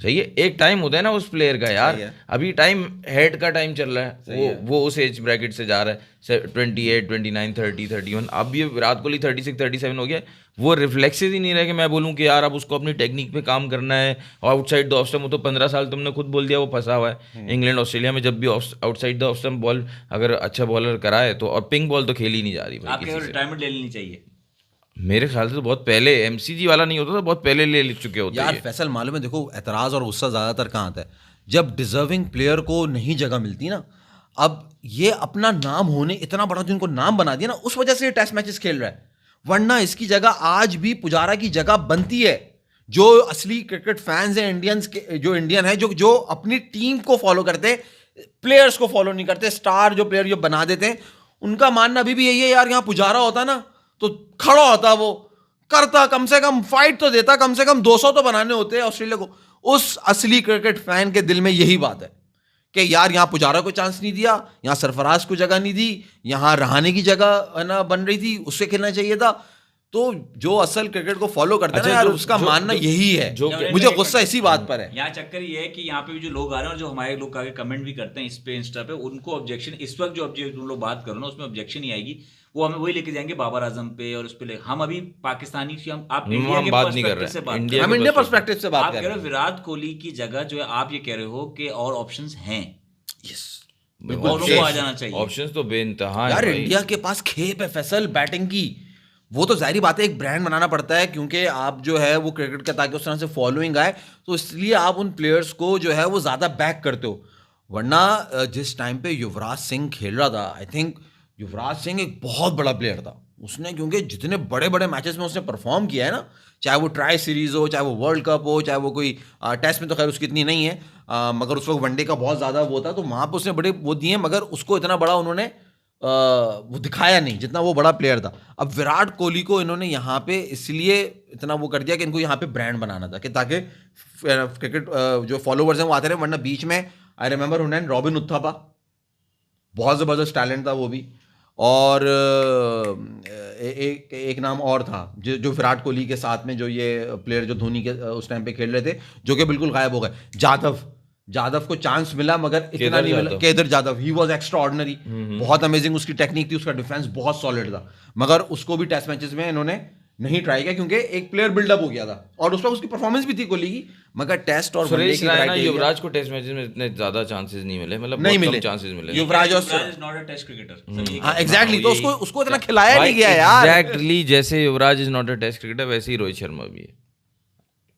सही है, एक टाइम होता है ना उस प्लेयर का यार, अभी टाइम हेड का टाइम चल रहा है, वो उस एज ब्रैकेट से जा रहा है 28, 29, 30, 31। अब ये विराट कोहली 36, 37 हो गया, वो रिफ्लेक्सेस ही नहीं रहे कि मैं बोलूँ कि यार अब उसको अपनी टेक्निक पे काम करना है। आउटसाइड द ऑफ स्टंप, वो तो 15 साल तुमने खुद बोल दिया वो फंसा हुआ है। इंग्लैंड ऑस्ट्रेलिया में जब भी outside the off stump ball अगर अच्छा बॉलर कराए तो, और पिंक बॉल तो खेल ही नहीं जा रही। आपके रिटायरमेंट ले लेनी चाहिए मेरे ख्याल से तो बहुत पहले, MCG वाला नहीं होता था, बहुत पहले ले चुके होते यार। फैसल मालूम है, देखो एतराज और गुस्सा ज्यादातर कहाँ आता है, जब डिजर्विंग प्लेयर को नहीं जगह मिलती ना। अब ये अपना नाम होने इतना बड़ा जो इनको नाम बना दिया ना, उस वजह से ये टेस्ट मैचेस खेल रहा है, वरना इसकी जगह आज भी पुजारा की जगह बनती है। जो असली क्रिकेट फैंस हैं इंडियंस के, जो इंडियन है, जो अपनी टीम को फॉलो करते हैं, प्लेयर्स को फॉलो नहीं करते, स्टार जो प्लेयर जो बना देते हैं, उनका मानना अभी भी यही है यार, यहाँ पुजारा होता ना तो खड़ा होता वो, करता, कम से कम फाइट तो देता, कम से कम 200 तो बनाने होते ऑस्ट्रेलिया को। उस असली क्रिकेट फैन के दिल में यही बात है कि यार यहाँ पुजारा को चांस नहीं दिया, यहाँ सरफराज को जगह नहीं दी, यहाँ रहाणे की जगह है ना बन रही थी, उससे खेलना चाहिए था। तो जो असल क्रिकेट को फॉलो करता है ना यार, उसका मानना यही है। मुझे गुस्सा इसी बात पर है। यहाँ चक्कर ये है कि यहाँ पे भी जो लोग आ रहे हैं और जो हमारे लोग आगे कमेंट भी करते हैं इस पे इंस्टा पे, उनको ऑब्जेक्शन इस वक्त जो ऑब्जेक्ट लोग बात करो ना उसमें ऑब्जेक्शन ही आएगी, वो हमें वही लेके जाएंगे बाबर आजम पे और उस पे। हम अभी पाकिस्तानी आप इंडिया के पर्सपेक्टिव से बात कर रहे हैं, हम इंडिया पर्सपेक्टिव से बात आप कर कह रहे रहे हो विराट कोहली की जगह जो है आप ये कह रहे हो कि और ऑप्शंस हैं। यस, और उनको आ जाना चाहिए। ऑप्शंस तो बेइंतहा है यार भाई। इंडिया के पास खेप है फैसल बैटिंग की। वो तो जाहिर बात है एक ब्रांड बनाना पड़ता है, क्योंकि आप जो है वो क्रिकेट का ताकि उस तरह से फॉलोइंग आए, तो इसलिए आप उन प्लेयर्स को जो है वो ज़्यादा बैक करते हो। वरना जिस टाइम पे युवराज सिंह खेल रहा था, आई थिंक युवराज सिंह एक बहुत बड़ा प्लेयर था। उसने क्योंकि जितने बड़े बड़े मैचेस में उसने परफॉर्म किया है ना, चाहे वो ट्राई सीरीज हो, चाहे वो वर्ल्ड कप हो, चाहे वो कोई टेस्ट में तो खैर उसकी इतनी नहीं है, मगर उस वक्त वनडे का बहुत ज़्यादा वो था, तो वहाँ पर उसने बड़े वो दिए, मगर उसको इतना बड़ा उन्होंने वो दिखाया नहीं जितना वो बड़ा प्लेयर था। अब विराट कोहली को इन्होंने यहाँ पे इसलिए इतना वो कर दिया कि इनको यहाँ पे ब्रांड बनाना था, कि ताकि क्रिकेट जो फॉलोवर्स हैं वो आते रहे। वरना बीच में आई रिमेंबर उन्होंने रॉबिन उत्थापा, बहुत ज़बरदस्त टैलेंट था वो भी, और एक नाम और था जो विराट कोहली के साथ में जो ये प्लेयर जो धोनी के उस टाइम पे खेल रहे थे, जो कि बिल्कुल गायब हो गए। जादव को चांस मिला मगर इतना नहीं मिला। Kedar Jadhav, he was extraordinary, बहुत अमेजिंग उसकी टेक्निक थी, उसका डिफेंस बहुत सॉलिड था, मगर उसको भी टेस्ट मैचेस में इन्होंने नहीं ट्राई किया क्योंकि एक प्लेयर बिल्डअप हो गया था और उस पर उसकी परफॉर्मेंस भी थी कोहली की, मगर टेस्ट और सुरेश रैना युवराज को टेस्ट मैचेस में इतने ज्यादा चांसेस नहीं मिले, मतलब नहीं मिले चांसेस मिले। Yuvraj is not a test cricketer. हाँ एग्जैक्टली, तो उसको इतना खिलाया नहीं गया यार। एग्जैक्टली, जैसे Yuvraj is not a test cricketer वैसे ही रोहित शर्मा भी है।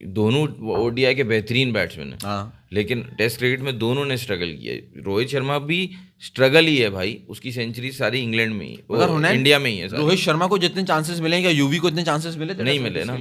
दोनों ओडीआई के बेहतरीन बैट्समैन हैं, लेकिन टेस्ट क्रिकेट में दोनों ने स्ट्रगल किया। रोहित शर्मा भी स्ट्रगल ही है भाई, उसकी सेंचुरी सारी इंग्लैंड में ही, इंडिया में ही है। रोहित शर्मा को जितने चांसेस मिले क्या यूवी को इतने चांसेस मिले थे? नहीं मिले ना,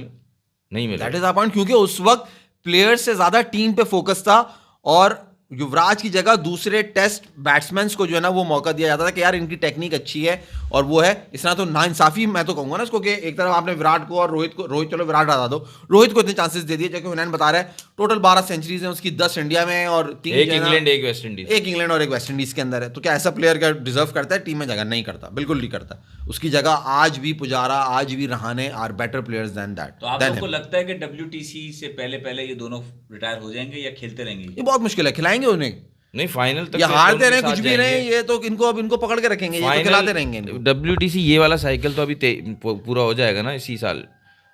नहीं मिले। दैट इज द पॉइंट, क्योंकि उस वक्त प्लेयर से ज्यादा टीम पे फोकस था और युवराज की जगह दूसरे टेस्ट बैट्समैन को जो है ना वो मौका दिया जाता था कि यार इनकी टेक्निक अच्छी है और वो है। इस तरह तो नाइंसाफी मैं तो कहूंगा ना इसको, कि एक तरफ आपने विराट को और रोहित चलो विराट हटा दो, रोहित को इतने चांसेस दे दिए, जबकि हुनैन बता रहा है टोटल 12 सेंचुरीज हैं उसकी, 10 इंडिया में और 3 एक इंग्लैंड एक वेस्ट इंडीज, एक इंग्लैंड और एक वेस्ट इंडीज के अंदर है। तो क्या ऐसा प्लेयर क्या डिजर्व करता है टीम में जगह? नहीं करता, बिल्कुल नहीं करता। उसकी जगह आज भी पुजारा, आज भी Rahane are better players than that. तो आप लोगों को लगता है कि WTC से पहले ये दोनों रिटायर हो जाएंगे या खेलते रहेंगे? ये बहुत मुश्किल है, खिलाएंगे उन्हें नहीं फाइनल तक, ये हारते रहे कुछ भी नहीं, ये तो इनको पकड़ के रखेंगे, ये तो खिलाते रहेंगे। WTC ये वाला साइकिल तो अभी पूरा हो जाएगा ना इसी साल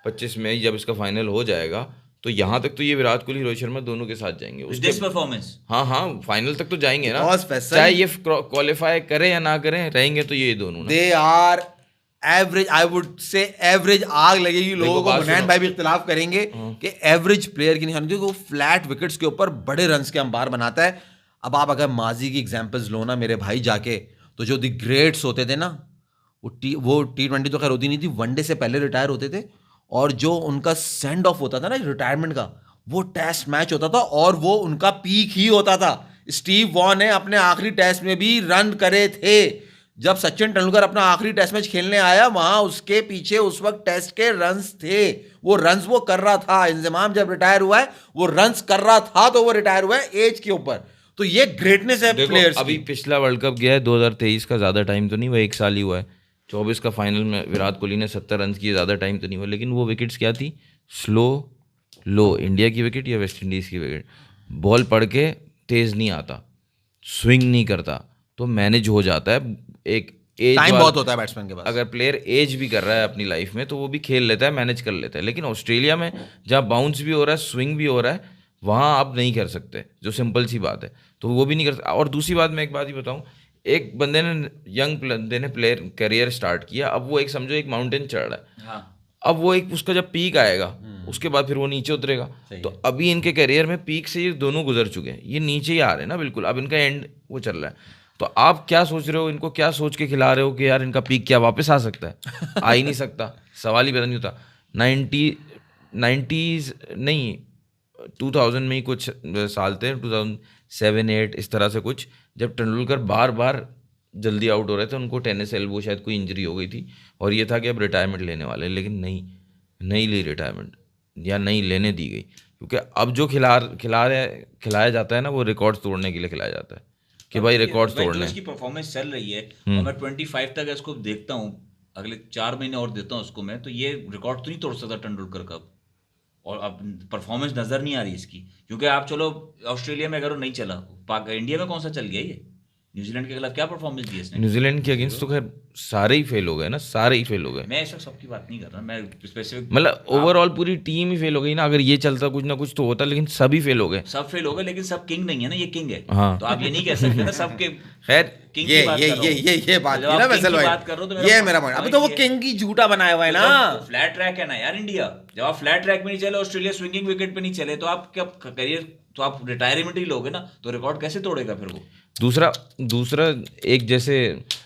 25 मई जब इसका फाइनल हो जाएगा, तो यहाँ तक तो ये विराट कोहली रोहित शर्मा दोनों के साथ जाएंगे उसके परफॉर्मेंस। हाँ फाइनल तक तो जाएंगे ना, चाहे ये क्वालिफाई करें या ना करें, रहेंगे तो ये दोनों। They are average, I would say average. आग लगेगी लोगों को, हुनैन भाई भी इख्तिलाफ करेंगे कि एवरेज प्लेयर की नहीं होनी, क्योंकि वो फ्लैट विकेट्स के ऊपर बड़े रन्स के अंबार बनाता है। अब आप अगर माजी की एग्जांपल्स लो ना मेरे भाई जाके, तो जो दी ग्रेट्स होते थे ना, वो T20 तो खैर होती नहीं थी, वनडे से पहले रिटायर होते थे, और जो उनका सेंड ऑफ होता था ना रिटायरमेंट का, वो टेस्ट मैच होता था और वो उनका पीक ही होता था। स्टीव वॉ ने अपने आखिरी टेस्ट में भी रन करे थे। जब सचिन तेंदुलकर अपना आखिरी टेस्ट मैच खेलने आया, वहां उसके पीछे उस वक्त टेस्ट के रन्स थे, वो रन्स वो कर रहा था। इंजमाम जब रिटायर हुआ है वो रन्स कर रहा था, तो वो रिटायर हुआ है एज के ऊपर। तो ये ग्रेटनेस है प्लेयर्स। अभी पिछला वर्ल्ड कप गया है 2023 का, ज़्यादा टाइम तो नहीं हुआ, 1 साल ही हुआ है। 24 का फाइनल में विराट कोहली ने 70 रन किए, ज़्यादा टाइम तो नहीं हुआ, लेकिन वो विकेट्स क्या थी? स्लो लो, इंडिया की विकेट या वेस्ट इंडीज़ की विकेट। बॉल पड़ के तेज़ नहीं आता, स्विंग नहीं करता, तो मैनेज हो जाता है। एक एज टाइम बहुत होता है बैट्समैन के पास। अगर प्लेयर एज भी कर रहा है अपनी लाइफ में तो वो भी खेल लेता है, मैनेज कर लेता है। लेकिन ऑस्ट्रेलिया में जहाँ बाउंस भी हो रहा है, स्विंग भी हो रहा है, वहाँ आप नहीं कर सकते, जो सिंपल सी बात है, तो वो भी नहीं कर सकते। और दूसरी बात, मैं एक बात ही बताऊँ, एक बंदे ने यंग बंदे ने प्लेयर करियर स्टार्ट किया, अब वो एक समझो एक माउंटेन चढ़ रहा है। हाँ। अब वो एक उसका जब पीक आएगा उसके बाद फिर वो नीचे उतरेगा। तो अभी इनके करियर में पीक से ये दोनों गुजर चुके हैं, ये नीचे ही आ रहे हैं ना बिल्कुल, अब इनका एंड वो चल रहा है। तो आप क्या सोच रहे हो, इनको क्या सोच के खिला रहे हो कि यार इनका पीक क्या वापस आ सकता है? आ ही नहीं सकता, सवाल ही पैदा नहीं होता। 90s नहीं 2000 में ही कुछ साल थे, 2007-8 इस तरह से कुछ, जब तेंदुलकर बार बार जल्दी आउट हो रहे थे, उनको टेनिस एल्बो शायद कोई इंजरी हो गई थी और ये था कि अब रिटायरमेंट लेने वाले, लेकिन नहीं, नहीं ली रिटायरमेंट या नहीं लेने दी गई, क्योंकि अब जो खिलाया जाता है ना, वो रिकॉर्ड तोड़ने के लिए खिलाया जाता है कि भाई रिकॉर्ड तोड़ने। इसकी परफॉर्मेंस चल रही है और मैं 25 तक इसको देखता हूँ, अगले 4 महीने और देता हूँ उसको मैं, तो ये रिकॉर्ड तो नहीं तोड़ सकता तेंदुलकर का। और अब परफॉर्मेंस नजर नहीं आ रही इसकी, क्योंकि आप चलो ऑस्ट्रेलिया में अगर वो नहीं चला, इंडिया में कौन सा चल गया ये, न्यूजीलैंड के खिलाफ क्या परफॉर्मेंस दी इसने? न्यूजीलैंड के अगेंस्ट तो खैर सारे ही फेल हो गए ना, सारे ही फेल हो गए। मैं इस वक्त सबकी बात नहीं कर रहा, मैं स्पेसिफिक मतलब ओवरऑल पूरी टीम ही फेल हो गई ना। अगर ये चलता कुछ ना कुछ तो होता, लेकिन सभी फेल हो गए। सब फेल हो गए, लेकिन सब किंग नहीं है ना, ये किंग है। हाँ। तो आप ये नहीं कह सकते ना सबके खैर किंग ये की बात ये कर रहा हूं। ये बात जब थी आप ना किंग फैसल की भाई, बात कर रहे हो तो ये मेरा पॉइंट। अब तो वो किंग की झूठा बनाया हुआ है ना। फ्लैट ट्रैक है ना यार इंडिया, जब आप फ्लैट ट्रैक में नहीं चले, ऑस्ट्रेलिया स्विंगिंग विकेट पे नहीं चले, तो आप क्या करियर, तो आप रिटायरमेंट ही लोगे ना, तो रिकॉर्ड कैसे तोड़ेगा फिर वो? दूसरा एक जैसे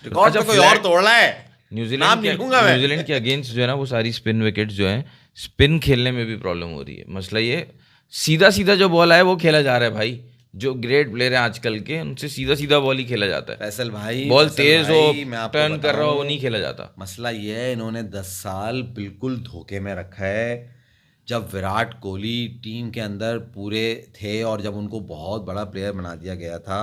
रिकॉर्ड तो कोई और तोड़ रहा है, नाम नहीं लूंगा मैं। न्यूजीलैंड के अगेंस्ट जो है ना, वो सारी स्पिन विकेट्स जो है, स्पिन खेलने में भी प्रॉब्लम हो रही है। मसला ये सीधा जो बॉल है वो खेला जा रहा है भाई। जो ग्रेट प्लेयर है आजकल के, उनसे सीधा बॉल ही खेला जाता है। फैसल भाई, बॉल तेज हो, मैं आपको टर्न कर रहा हो, वो बताऊं, नहीं खेला जाता। मसला ये है, इन्होंने 10 साल बिल्कुल धोखे में रखा है। जब विराट कोहली टीम के अंदर पूरे थे और जब उनको बहुत बड़ा प्लेयर बना दिया गया था,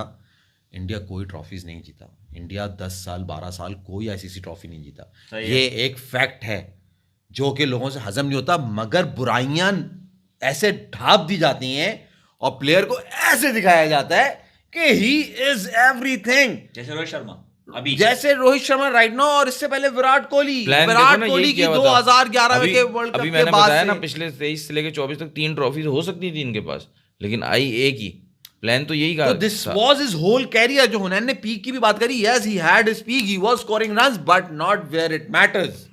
इंडिया कोई ट्रॉफीज नहीं जीता। इंडिया 10 साल 12 साल कोई आईसीसी ट्रॉफी नहीं जीता। ये एक फैक्ट है जो कि लोगों से हजम नहीं होता, मगर बुराइयां ऐसे ढाप दी जाती हैं और प्लेयर को ऐसे दिखाया जाता है कि ही इज एवरीथिंग। जैसे रोहित शर्मा अभी, जैसे रोहित शर्मा राइट नाउ, और इससे पहले विराट कोहली की 2011 के वर्ल्ड कप अभी के मैंने बाद बताया ना, से पिछले 23 से लेकर 24 तक 3 ट्रॉफीज हो सकती थी इनके पास, लेकिन आई एक ही। प्लान तो यही तो this was his whole career. जो हुनैन ने पीक की भी बात करी, yes he had his peak, he was scoring runs but not where it matters.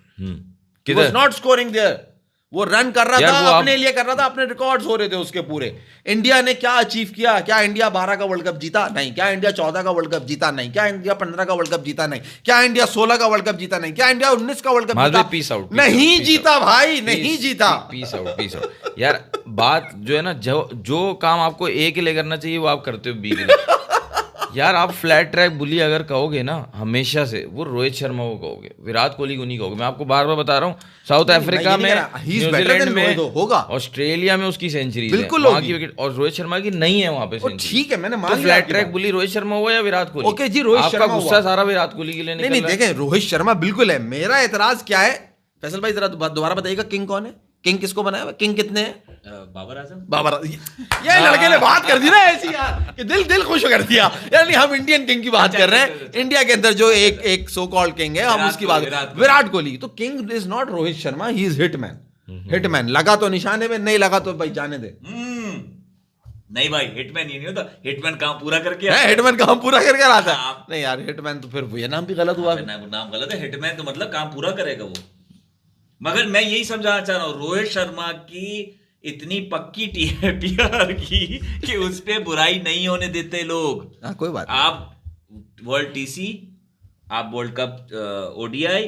He was not scoring there. वो रन कर रहा था, अपने लिए कर रहा था, अपने रिकॉर्ड्स हो रहे थे उसके पूरे। इंडिया ने क्या अचीव किया? क्या इंडिया 12 का वर्ल्ड कप जीता? नहीं। क्या इंडिया 14 का वर्ल्ड कप जीता? नहीं। क्या इंडिया 15 का वर्ल्ड कप जीता? नहीं। क्या इंडिया 16 का वर्ल्ड कप जीता? नहीं। क्या इंडिया 19 का वर्ल्ड कप जीता? पीस आउट, नहीं जीता भाई, नहीं जीता। पीस आउट यार। बात जो है ना, जो काम आपको ए के लिए करना चाहिए वो आप करते हो बी के लिए। यार आप फ्लैट ट्रैक बुली अगर कहोगे ना, हमेशा से वो रोहित शर्मा को कहोगे, विराट कोहली को नहीं कहोगे। मैं आपको बार बार बता रहा हूँ, साउथ अफ्रीका में, न्यूजीलैंड में होगा, ऑस्ट्रेलिया में उसकी सेंचुरी बिल्कुल वहां की विकेट, और रोहित शर्मा की नहीं है वहां पे सेंचुरी। ठीक है, मैंने मान लिया। फ्लैट ट्रैक बुली रोहित शर्मा हुआ या विराट कोहली? ओके जी, रोहित शर्मा। आपका गुस्सा सारा विराट कोहली के लिए निकल रहा है। देखें, रोहित शर्मा बिल्कुल है। मेरा एतराज क्या है, फैसल भाई जरा दोबारा बताइएगा, किंग कौन है? किंग किसको बनाया? किंग कितने हैं? बाबर आजम। बाबर। ये लड़के ने बात कर दी ना ऐसी यार कि दिल खुश कर दिया यार। नहीं, हम इंडियन किंग की बात कर रहे हैं। इंडिया के अंदर जो एक सो कॉल्ड किंग है, हम उसकी बात, विराट कोहली। तो king is not Rohit Sharma, he is hitman. Hitman लगा तो निशाने में, नहीं लगा तो भाई जाने दे। नहीं भाई, हिटमैन ये नहीं होता, हिटमैन काम पूरा करके है, हिटमैन काम पूरा करके आता है। नहीं यार, हिटमैन तो फिर ये नाम भी गलत हुआ। नाम गलत है। हिटमैन तो मतलब काम पूरा करेगा वो। मगर मैं यही समझाना चाह रहा हूँ, रोहित शर्मा की इतनी पक्की PR की कि उस पे बुराई नहीं होने देते लोग। कोई बात। आप वर्ल्ड TC, आप वर्ल्ड कप ODI,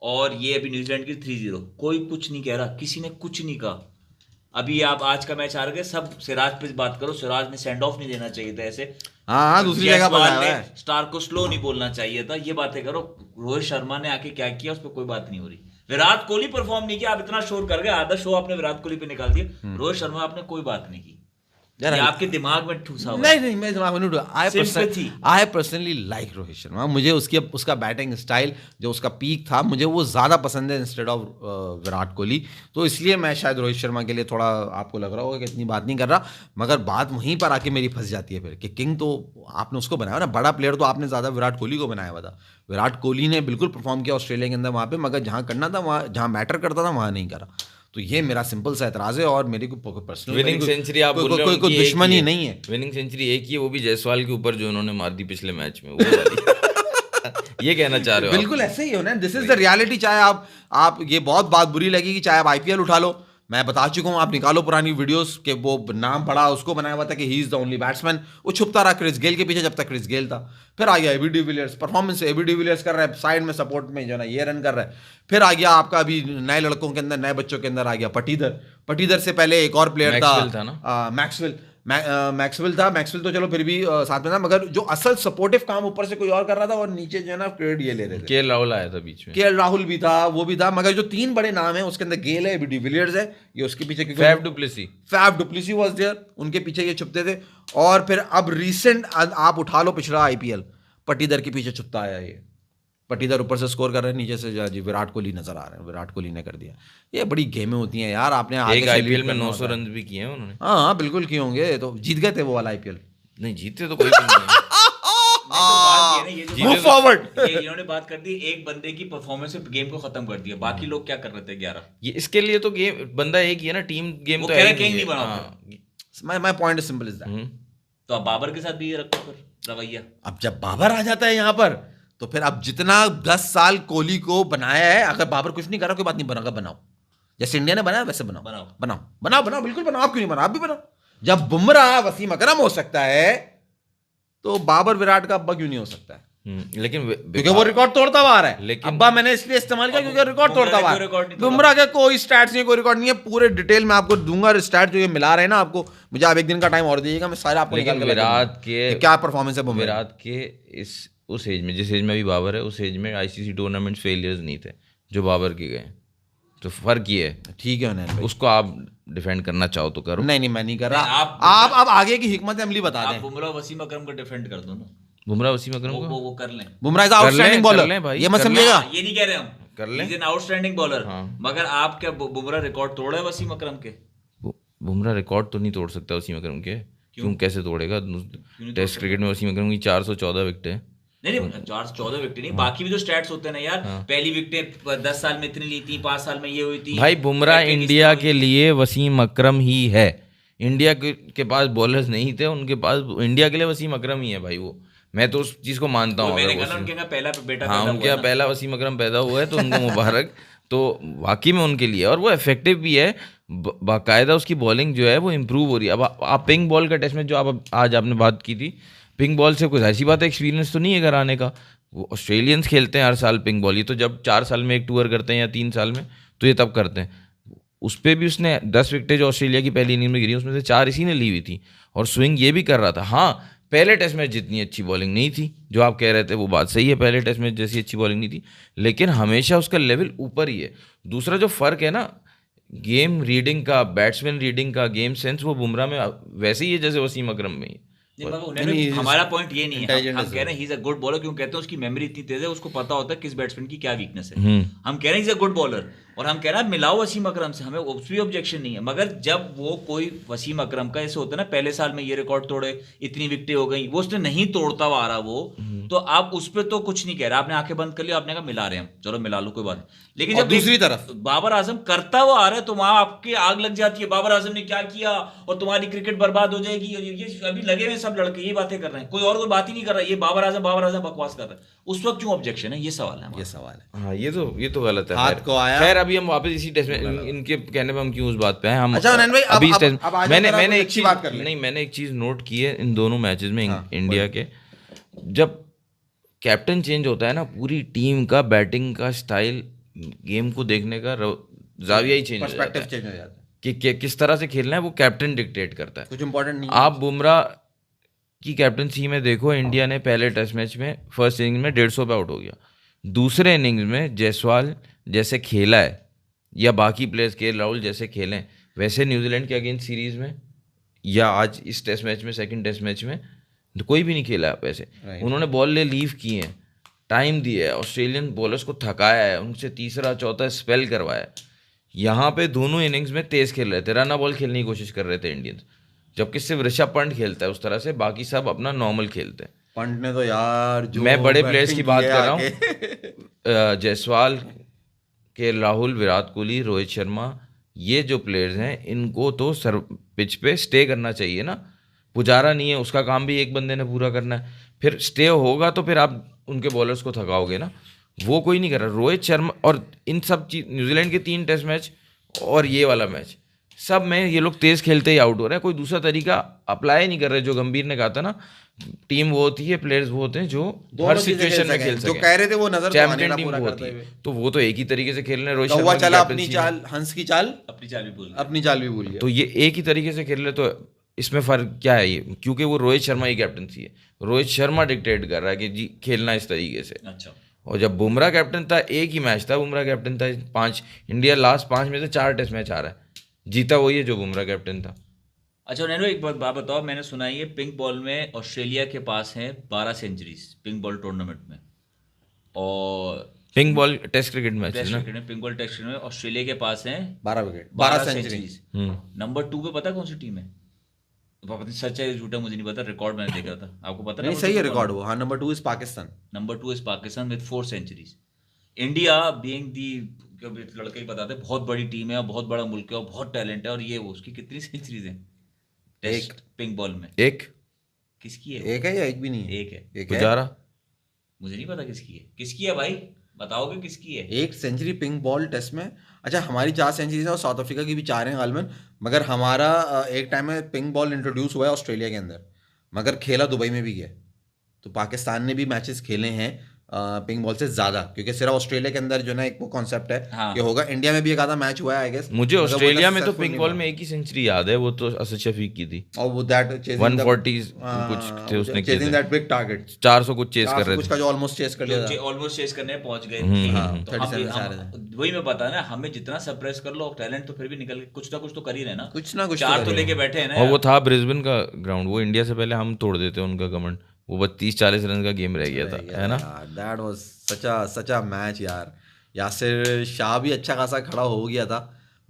और ये अभी न्यूजीलैंड की 3-0, कोई कुछ नहीं कह रहा, किसी ने कुछ नहीं कहा। अभी आप आज का मैच हार गए, सब सिराज पे बात करो, सिराज ने सेंड ऑफ नहीं देना चाहिए था ऐसे। हाँ, दूसरी जगह पर स्टार को स्लो नहीं बोलना चाहिए था, ये बातें करो। रोहित शर्मा ने आके क्या किया, उस पर कोई बात नहीं हो रही। विराट कोहली परफॉर्म नहीं किया, आप इतना शोर कर गए, आधा शो आपने विराट कोहली पे निकाल दिया। रोहित शर्मा आपने कोई बात नहीं की। ये आपके दिमाग में ठूसा हुआ। नहीं, मैं दिमाग में नहीं। I personally like Rohit Sharma. मुझे उसका बैटिंग स्टाइल, जो उसका पीक था, मुझे वो ज़्यादा पसंद है इंस्टेड ऑफ विराट कोहली। तो इसलिए मैं शायद रोहित शर्मा के लिए थोड़ा, आपको लग रहा होगा कि इतनी बात नहीं कर रहा, मगर बात वहीं पर आके मेरी फंस जाती है फिर कि किंग तो आपने उसको बनाया ना, बड़ा प्लेयर तो आपने ज़्यादा विराट कोहली को बनाया हुआ था। विराट कोहली ने बिल्कुल परफॉर्म किया ऑस्ट्रेलिया के अंदर वहाँ पे, मगर जहाँ करना था, वहाँ जहाँ मैटर करता था वहाँ नहीं करा। तो ये मेरा सिंपल सा एतराज है, और मेरी कोई पर्सनल विनिंग सेंचुरी आप बोल रहे हो, कोई दुश्मनी नहीं है। विनिंग सेंचुरी एक ही है, वो भी जायसवाल के ऊपर जो उन्होंने मार दी पिछले मैच में, वो वाली। ये कहना चाह रहे हो? बिल्कुल ऐसे ही हो ना, दिस इज द रियलिटी। चाहे आप ये बहुत बात बुरी लगेगी, चाहे आप IPL उठा लो, मैं बता चुका हूँ, आप निकालो पुरानी वीडियोस के, वो नाम पड़ा, उसको बनाया हुआ था कि he is the only batsman. वो छुपता रहा क्रिस गेल के पीछे जब तक क्रिस गेल था। फिर आ गया AB de Villiers, performance AB de Villiers कर रहा है साइड में सपोर्ट में, जो ना ये रन कर रहा है। फिर आ गया आपका अभी नए लड़कों के अंदर, नए बच्चों के अंदर आ गया पटीदर से पहले एक और प्लेयर था ना, मैक्सवेल था, मैक्सवेल तो चलो फिर भी साथ में था, मगर जो असल सपोर्टिव काम ऊपर से कोई और कर रहा था और नीचे जो है ना क्रेडिट ये ले रहे थे। केएल राहुल आया था बीच में, केएल राहुल भी था, वो भी था, मगर जो 3 बड़े नाम है उसके अंदर गेल है, डिविलियर्स है, ये उसके पीछे फैफ डुप्लेसी वाज देयर, उनके पीछे ये छुपते थे। और फिर अब रिसेंट आप उठा लो पिछड़ा आईपीएल, पटीदर के पीछे छुपता आया ये, पटीदर ऊपर से स्कोर कर रहे हैं, नीचे से जी विराट कोहली नजर आ रहे हैं, विराट कोहली ने कर दिया। ये बड़ी गेमें होती हैं यार, आपने आगे एक से आईपीएल lead में करना 900 होता है। रन भी किए हैं उन्होंने। हाँ बिल्कुल किए होंगे, तो जीत गए थे वो वाला आईपीएल। नहीं जीते तो कोई भी नहीं है। नहीं, तो बात ये ना, ये जो Move forward। ये इन्होंने बात कर दी, एक बंदे की परफॉर्मेंस से गेम को खत्म कर दिया, बाकी लोग क्या कर रहे थे 11? ये इसके लिए तो गेम बंदा एक ही है ना, टीम गेम वो तो कह है रहे ही किंग नहीं नहीं है। बना हाँ। My point is simple is that. तो अब बाबर के साथ भी ये रखो फिर रवैया। अब जब बाबर आ जाता है यहाँ पर, तो फिर अब जितना 10 साल कोहली को बनाया है, अगर बाबर कुछ नहीं कर रहा कोई बात नहीं, बनाकर बनाओ, जैसे इंडिया ने बनाया वैसे बनाओ, बनाओ। बनाओ बनाओ बनाओ, बिल्कुल बनाओ, आप क्यों नहीं बनाओ, आप भी बनाओ। जब बुमराह वसीम अकरम हो सकता है, तो बाबर विराट का अब्बा क्यों नहीं हो सकता है? लेकिन क्योंकि वो रिकॉर्ड तोड़ता हुआ आ रहा है। लेकिन- अब्बा मैंने इसलिए इस्तेमाल किया क्योंकि रिकॉर्ड तोड़ता हुआ कोई रिकॉर्ड है। नहीं तोड़ा। बुमराह के कोई स्टैट्स नहीं, कोई रिकॉर्ड नहीं है, पूरे डिटेल में आपको दूंगा स्टैट जो ये मिला रहे हैं ना आपको, मुझे आप एक दिन का टाइम और दीजिएगा, मैं सारे आपको लेकिन निकाल के विराट दूंगा के कि क्या परफॉर्मेंस है बुमराह। विराट के इस उस एज में, जिस एज में अभी बाबर है, उस एज में आईसीसी टूर्नामेंट फेलियर्स नहीं थे जो बाबर के गए। तो फर्क ये है, ठीक है उन्हें उसको आप डिफेंड करना चाहो तो करो। नहीं मैं नहीं कर नहीं, रहा। आप- आप आगे की हिकमत अमली बता आप दें। बुमराह वसीम अकरम को डिफेंड कर दो ना, बुमराह वसीम अकरम को वो कर लें। बुमराह इज कर लें, आउटस्टैंडिंग कर बॉलर, लें भाई, ये मत कर लें। समझिएगा। ये नहीं कह रहे हम, कर लें। He's an outstanding bowler, हाँ। मगर आप क्या बुमराह रिकॉर्ड तोड़े है वसीम अकरम के? बुमराह रिकॉर्ड तो नहीं तोड़ सकता वसीम अकरम के। क्यों कैसे तोड़ेगा? टेस्ट क्रिकेट में वसीम अकरम की 414 विकेट है। नहीं 14 विकेट नहीं, बाकी भी तो स्टैट्स होते हैं ना यार। पहली विकेटें 10 साल में इतनी ली थी, 5 साल में ये हुई थी। भाई बुमराह कैप्टन इंडिया किसने के लिए वसीम अकरम ही है। इंडिया के पास बॉलर्स नहीं थे, उनके पास इंडिया के लिए वसीम अकरम ही है भाई। वो मैं तो उस चीज को मानता हूँ। मैंने अगर कहा ना, उनके यहाँ पहला बेटा हाँ पैदा उनके हुआ यहाँ ना। पहला वसीम अकरम पैदा हुआ है तो उनको मुबारक। तो वाकई में उनके लिए, और वो इफेक्टिव भी है, बाकायदा उसकी बॉलिंग जो है वो इम्प्रूव हो रही है। अब आप पिंक बॉल का टेस्ट में जो आप आज आपने बात की थी, पिंक बॉल से कुछ ऐसी बात है, एक्सपीरियंस तो नहीं है घर आने का। वो ऑस्ट्रेलियंस खेलते हैं हर साल पिंक बॉल, ये तो जब 4 साल में एक टूर करते हैं या 3 साल में, तो ये तब करते हैं। उस पर भी उसने 10 विकेटें जो ऑस्ट्रेलिया की पहली इनिंग में गिरी, उसमें से 4 इसी ने ली हुई थी, और स्विंग ये भी कर रहा था। हाँ पहले टेस्ट में जितनी अच्छी बॉलिंग नहीं थी, जो आप कह रहे थे वो बात सही है, पहले टेस्ट में जैसी अच्छी बॉलिंग नहीं थी, लेकिन हमेशा उसका लेवल ऊपर ही है। दूसरा जो फ़र्क है ना गेम रीडिंग का, बैट्समैन रीडिंग का, गेम सेंस, वो बुमराह में वैसे ही है जैसे वसीम अकरम में ही। नहीं, मगर उन्हें हमारा पॉइंट ये नहीं है, हम कह रहे हैं he is a good bowler. क्यों कहते हैं? उसकी मेमोरी इतनी तेज है, उसको पता होता है किस बैट्समैन की क्या वीकनेस है। हम कह रहे हैं इज अ गुड बॉलर, और हम कह रहे हैं मिलाओ वसीम अकरम से, हमें उस भी ऑब्जेक्शन नहीं है। मगर जब वो कोई वसीम अकरम का ऐसे होता है ना, पहले साल में ये रिकॉर्ड तोड़े, इतनी विकेटें हो गई, वो उसने नहीं तोड़ता हुआ आ रहा वो, तो आप उस पर तो कुछ नहीं कह रहे। आपने आंखें बंद कर लिया, आपने कहा मिला रहे हैं, चलो मिला लो कोई बात नहीं। लेकिन और जब दूसरी तरफ बाबर आजम करता हुआ आ रहा है, तो वहां आपकी आग लग जाती है, बाबर आजम ने क्या किया और तुम्हारी क्रिकेट बर्बाद हो जाएगी, और ये अभी लगे हुए सब लड़के ये बातें कर रहे हैं, कोई और कोई बात ही नहीं कर रहा है, ये बाबर आजम बकवास कर रहा है। उस वक्त क्यों ऑब्जेक्शन है? ये सवाल है हमारा। ये सवाल है। हाँ ये तो गलत है। हाथ खैर- को आया। खैर अभी हम वापस इसी टेस्ट में, इनके कहने पे हम क्यों उस बात पे हैं। हम अच्छा अनंत भाई, अभी इस अब टेस्ट आज मैंने जरा मैंने कोई एक अच्छी चीज बात कर ले। नहीं मैंने एक चीज नोट की है इन दोनों मैचेस में हाँ, इंडिया के, जब कैप्टन चेंज होता है ना, पूरी टीम का बैटिंग का स्टाइल, गेम को देखने का जाविया ही चेंज हो जाता पर्सपेक्टिव है चेंज हो जाता है, कि किस तरह से खेलना है, वो कैप्टन डिक्टेट करता है। कुछ इंपॉर्टेंट नहीं है। आप बुमराह की कैप्टनसी में देखो, इंडिया ने पहले टेस्ट मैच में फर्स्ट इनिंग में 150 पे आउट हो गया। दूसरे इनिंग्स में जायसवाल जैसे खेला है, या बाकी प्लेयर्स केएल राहुल जैसे खेलें, वैसे न्यूजीलैंड के अगेंस्ट सीरीज में या आज इस टेस्ट मैच में, सेकंड टेस्ट मैच में, तो कोई भी नहीं खेला वैसे। उन्होंने बॉल ले लीव किए हैं, टाइम दिया है, ऑस्ट्रेलियन बॉलर्स को थकाया है, उनसे तीसरा चौथा स्पेल करवाया है। यहाँ पे दोनों इनिंग्स में तेज खेल रहे थे, रन बॉल खेलने की कोशिश कर रहे थे इंडियंस, जबकि सिर्फ ऋषभ पंत खेलता है उस तरह से, बाकी सब अपना नॉर्मल खेलते हैं। पंत ने तो यार जो मैं बड़े प्लेयर्स की बात कर रहा आके। हूँ, जायसवाल, केएल राहुल, विराट कोहली, रोहित शर्मा, ये जो प्लेयर्स हैं इनको तो पिच पे स्टे करना चाहिए ना। पुजारा नहीं है, उसका काम भी एक बंदे ने पूरा करना है, फिर स्टे होगा तो फिर आप उनके बॉलर्स को थकाओगे ना, वो कोई नहीं कर रहा। रोहित शर्मा और इन सब चीज, न्यूजीलैंड के 3 टेस्ट मैच और ये वाला मैच, सब में ये लोग तेज खेलते ही आउट हो रहे हैं, कोई दूसरा तरीका अप्लाई नहीं कर रहे। जो गंभीर ने कहा था ना, टीम वो होती है, प्लेयर्स वो होते हैं जो हर सिचुएशन में खेल सके। जो कह रहे थे वो नजर तो आने चैंपियन ना टीम पूरा वो करते होती हुए। है, तो वो तो एक ही तरीके से खेल रहे हैं। रोहित कौवा शर्मा की चला अपनी कैप्टनसी चाल, हंस की चाल अपनी चाल भी भूल गए। अपनी चाल भी भूल गया। तो ये एक ही तरीके से खेल रहे, तो इसमें फ़र्क क्या है ये, क्योंकि वो रोहित शर्मा की कैप्टनसी है, रोहित शर्मा डिक्टेट कर रहा है कि जी खेलना इस तरीके से। अच्छा, और जब बुमराह कैप्टन था, एक ही मैच था, बुमराह कैप्टन था 5, इंडिया लास्ट 5 में से 4 टेस्ट मैच आ रहा है, जीता वही है जो बुमराह कैप्टन था। अच्छा नैनो एक बात बताओ, मैंने सुना है ये पिंक बॉल में ऑस्ट्रेलिया के पास है 12 सेंचुरीज पिंक बॉल टूर्नामेंट में, और pink ball test cricket match है टेस्ट ना। क्रिकेट में पिंक बॉल टेस्ट क्रिकेट में ऑस्ट्रेलिया के पास है 12 विकेट, 12 सेंचुरी। सेंचुरीज। हम्म। नंबर 2 पे पता है कौन सी टीम है? पता नहीं सच है झूठा मुझे नहीं पता, रिकॉर्ड मैंने देखा था, आपको पता नहीं सही है रिकॉर्ड वो। हाँ, number 2 is Pakistan. Number 2 is Pakistan with 4 centuries. India being the, लड़के ही बताते हैं, बहुत बड़ी टीम है और बहुत बड़ा मुल्क है और बहुत टैलेंट है, और ये वो उसकी कितनी सेंचुरीज हैं टेस्ट पिंक बॉल में? एक किसकी है? एक है या एक भी नहीं है? एक है। एक है। पुजारा। मुझे नहीं पता किसकी है, किसकी है भाई, बताओगे किसकी है? एक सेंचुरी पिंक बॉल टेस्ट में। अच्छा, हमारी 4 सेंचुरीज हैं और साउथ अफ्रीका की भी 4 हैं गालबन, मगर हमारा एक टाइम में पिंक बॉल इंट्रोड्यूस हुआ है ऑस्ट्रेलिया के अंदर, मगर खेला दुबई में भी गया। तो पाकिस्तान ने भी मैचेस खेले हैं पिंक बॉल से ज़्यादा, क्योंकि सिर्फ ऑस्ट्रेलिया के अंदर जो ना एक वो कॉन्सेप्ट है हाँ। कि होगा। इंडिया में भी एक आधा मैच हुआ है आई गेस। मुझे ऑस्ट्रेलिया में तो पिंक बॉल में एक ही सेंचुरी याद है, वो तो असद शफीक की थी, और वो दैट 140 कुछ थे उसने किए चेजिंग थे, दैट बिग टारगेट, 400 कुछ चेस कर रहे कुछ थे। का जो ऑलमोस्ट चेस कर लिया था। ऑलमोस्ट चेस करने पहुंच गए हाँ, तो 37 हम- से आ रहे वही मैं पता ना, हमें जितना सप्रेस कर लो टैलेंट तो फिर भी निकल के कुछ ना कुछ तो कर ही रहे ना, कुछ ना कुछ 4 तो कर लेके बैठे हैं ना और वो यार। था ब्रिस्बेन का ग्राउंड, वो इंडिया से पहले हम तोड़ देते उनका कमेंट, वो 32-40 रन का गेम रह गया था, है ना। That was such a match यार। यासिर शाह भी अच्छा खासा खड़ा हो गया था,